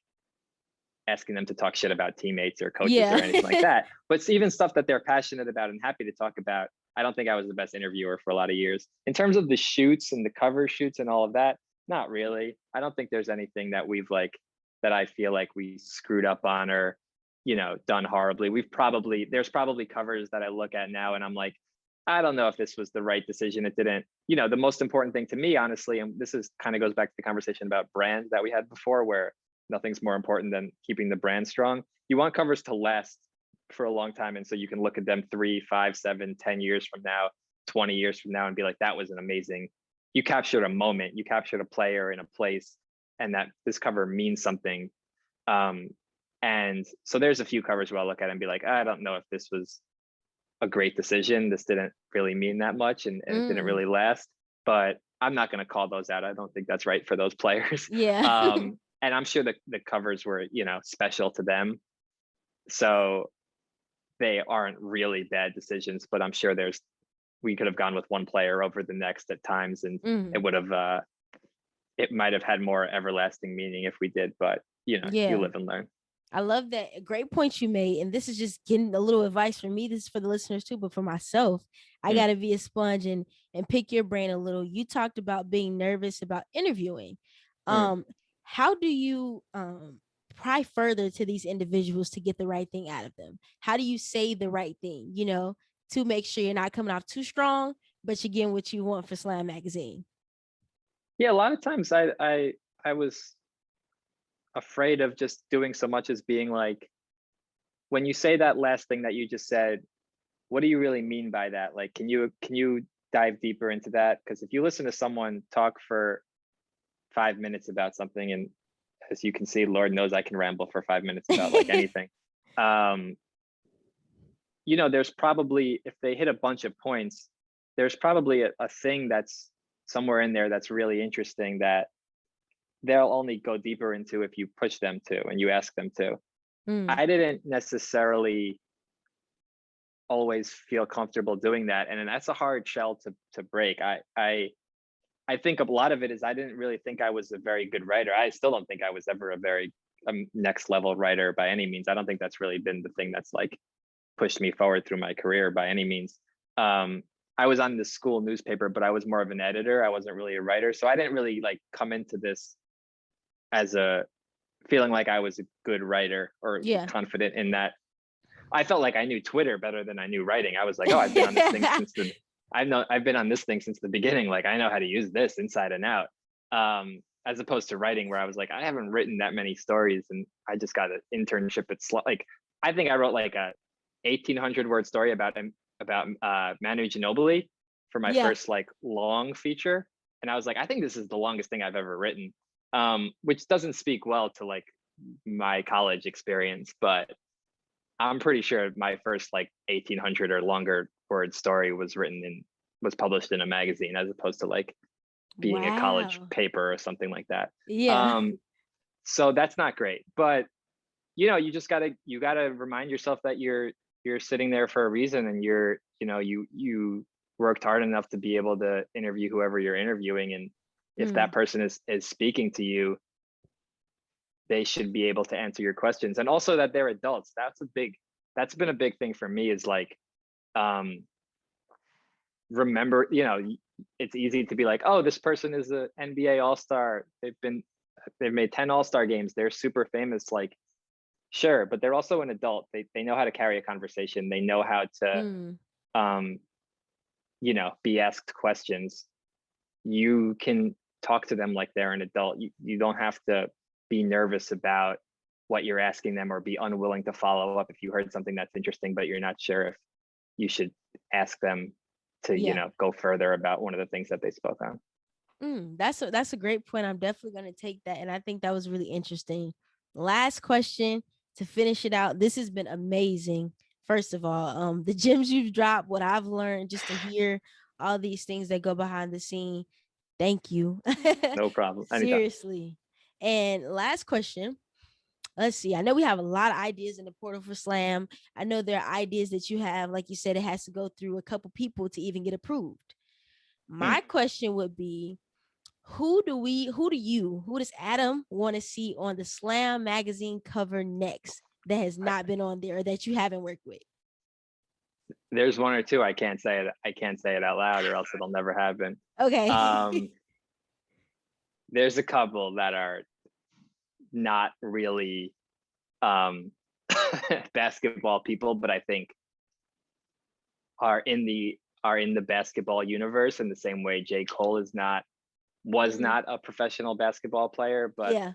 S2: asking them to talk shit about teammates or coaches or
S1: Yeah.
S2: anything like that, but it's even stuff that they're passionate about and happy to talk about. I don't think I was the best interviewer for a lot of years. In terms of the shoots and the cover shoots and all of that, not really. I don't think there's anything that we've like that I feel like we screwed up on or, done horribly. There's probably covers that I look at now and I'm like, I don't know if this was the right decision. It didn't, the most important thing to me, honestly, and this is kind of goes back to the conversation about brand that we had before, where nothing's more important than keeping the brand strong. You want covers to last for a long time. And so you can look at them 3, 5, 7, 10 years from now, 20 years from now and be like, that was an amazing, you captured a moment, you captured a player in a place, and that this cover means something. And so there's a few covers where I'll look at it and be like, I don't know if this was a great decision. This didn't really mean that much and it didn't
S1: Mm.
S2: really last. But I'm not going to call those out. I don't think that's right for those players.
S1: Yeah.
S2: And I'm sure the covers were, special to them. So they aren't really bad decisions, but I'm sure we could have gone with one player over the next at times, and it
S1: Mm.
S2: would have it might have had more everlasting meaning if we did, but you
S1: Yeah.
S2: live and learn.
S1: I love that. Great point you made. And this is just getting a little advice from me. This is for the listeners too, but for myself, I
S2: Mm,
S1: gotta be a sponge and pick your brain a little. You talked about being nervous about interviewing.
S2: mm.
S1: Um, how do you pry further to these individuals to get the right thing out of them? How do you say the right thing, to make sure you're not coming off too strong, but you're getting what you want for Slam Magazine?
S2: Yeah, a lot of times I was afraid of just doing so much as being like, when you say that last thing that you just said, what do you really mean by that? Like, can you dive deeper into that? Because if you listen to someone talk for 5 minutes about something, and as you can see, Lord knows I can ramble for 5 minutes about like anything. Um, there's probably, if they hit a bunch of points, there's probably a thing that's somewhere in there that's really interesting that they'll only go deeper into if you push them to and you ask them to.
S1: Mm,
S2: I didn't necessarily always feel comfortable doing that, and that's a hard shell to break. I think a lot of it is I didn't really think I was a very good writer. I still don't think I was ever a very next level writer by any means. I don't think that's really been the thing that's like pushed me forward through my career by any means. Um, I was on the school newspaper, but I was more of an editor. I wasn't really a writer, so I didn't really like come into this as a feeling like I was a good writer or
S1: yeah.
S2: confident in that. I felt like I knew Twitter better than I knew writing. I was like, oh, I've been on this thing since I've been on this thing since the beginning. Like I know how to use this inside and out. As opposed to writing, where I was like, I haven't written that many stories, and I just got an internship at like I think I wrote like a 1,800 word story about Manu Ginobili for my
S1: Yeah.
S2: first like long feature, and I was like, I think this is the longest thing I've ever written, which doesn't speak well to like my college experience, but I'm pretty sure my first like 1,800 or longer word story was published in a magazine as opposed to like being a college
S1: Wow.
S2: paper or something like that.
S1: Yeah.
S2: Um, so that's not great, but you gotta remind yourself that you're sitting there for a reason, and you worked hard enough to be able to interview whoever you're interviewing, and if
S1: Mm,
S2: that person is speaking to you, they should be able to answer your questions, and also that they're adults. That's been a big thing for me, is like, um remember, it's easy to be like, oh, this person is a NBA all-star, they've made 10 all-star games, they're super famous. Like, sure, but they're also an adult. They know how to carry a conversation, they know how to
S1: mm.
S2: um be asked questions. you can talk to them like they're an adult. You don't have to be nervous about what you're asking them or be unwilling to follow up if you heard something that's interesting, but you're not sure if you should ask them to,
S1: Yeah.
S2: go further about one of the things that they spoke on.
S1: That's a great point. I'm definitely going to take that, and I think that was really interesting. Last question to finish it out. This has been amazing. First of all, the gems you've dropped, what I've learned, just to hear all these things that go behind the scene. Thank you.
S2: No problem. Anytime.
S1: Seriously. And last question. Let's see. I know we have a lot of ideas in the portal for Slam. I know there are ideas that you have, like you said, it has to go through a couple people to even get approved. My question would be, who does Adam want to see on the Slam magazine cover next that has not been on there or that you haven't worked with?
S2: There's one or two. I can't say it out loud, or else it'll never happen.
S1: Okay.
S2: There's a couple that are not really basketball people, but I think are in the basketball universe in the same way J.Cole was not a professional basketball player, but
S1: Yeah.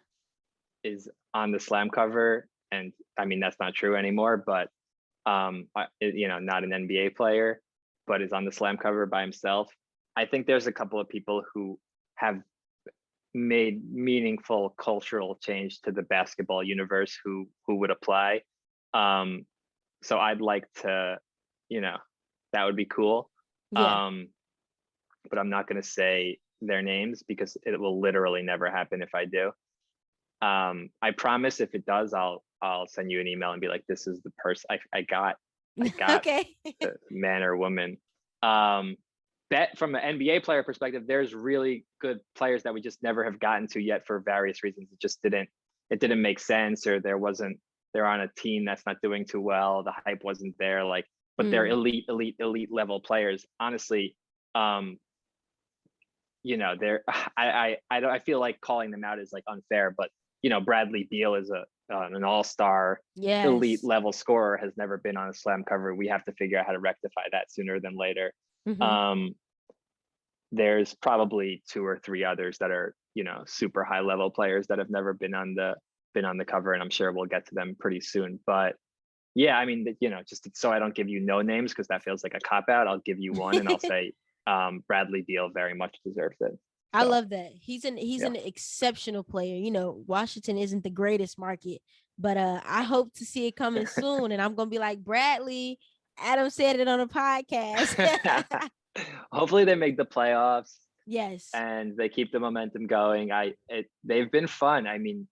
S2: is on the Slam cover. And I mean, that's not true anymore, but not an NBA player, but is on the Slam cover by himself. I think there's a couple of people who have made meaningful cultural change to the basketball universe who would apply. So I'd like to, that would be cool.
S1: Yeah.
S2: But I'm not going to say their names because it will literally never happen if I do. I promise if it does, I'll send you an email and be like, this is the person I got
S1: Okay.
S2: the man or woman. That from an NBA player perspective, there's really good players that we just never have gotten to yet for various reasons. It didn't make sense, or they're on a team that's not doing too well. The hype wasn't there, but they're elite level players. Honestly, I feel like calling them out is like unfair, but Bradley Beal is an all-star,
S1: yes,
S2: elite level scorer, has never been on a Slam cover. We have to figure out how to rectify that sooner than later. There's probably 2 or 3 others that are super high level players that have never been on the cover, and I'm sure we'll get to them pretty soon. But yeah, I mean, just so I don't give you no names because that feels like a cop out, I'll give you one and I'll say Bradley Beal very much deserves it.
S1: I love that. He's an exceptional player. Washington isn't the greatest market, but I hope to see it coming soon. And I'm gonna be like, Bradley, Adam said it on a podcast.
S2: Hopefully they make the playoffs.
S1: Yes.
S2: And they keep the momentum going. They've been fun. I mean,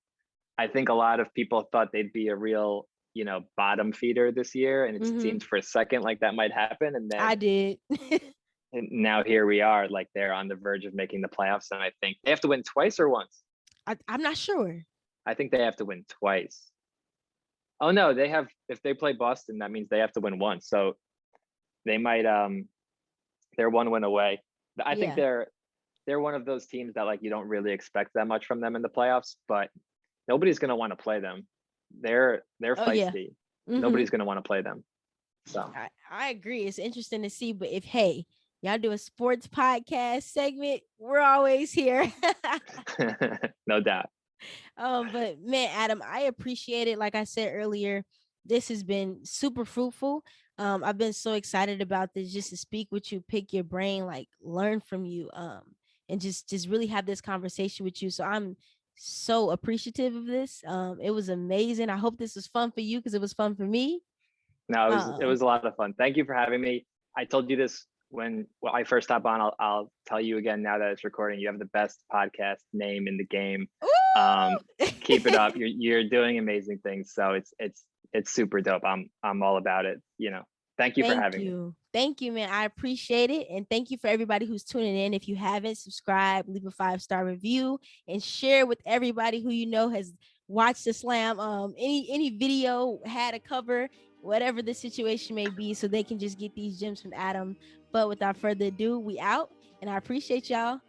S2: I think a lot of people thought they'd be a real, bottom feeder this year, and it seemed for a second like that might happen. And then
S1: I did.
S2: And now here we are, like they're on the verge of making the playoffs, and I think they have to win twice or once.
S1: I'm not sure.
S2: I think they have to win twice. Oh no, they have. If they play Boston, that means they have to win once. So they might. They're 1 win away. I think they're one of those teams that you don't really expect that much from them in the playoffs, but nobody's gonna want to play them. They're feisty. Nobody's gonna want to play them. So
S1: I agree. It's interesting to see, but if y'all do a sports podcast segment, we're always here.
S2: No doubt.
S1: But man, Adam, I appreciate it. Like I said earlier, this has been super fruitful. I've been so excited about this, just to speak with you, pick your brain, learn from you, and just really have this conversation with you. So I'm so appreciative of this. It was amazing. I hope this was fun for you because it was fun for me.
S2: No, it was a lot of fun. Thank you for having me. I told you this when I first hop on. I'll tell you again now that it's recording. You have the best podcast name in the game. Keep it up. You're doing amazing things. So it's super dope. I'm all about it. Thank you for having me.
S1: Thank you, man. I appreciate it. And thank you for everybody who's tuning in. If you haven't, subscribe, leave a 5-star review, and share with everybody who has watched the Slam. Any video had a cover, whatever the situation may be, so they can just get these gems from Adam. But without further ado, we out, and I appreciate y'all.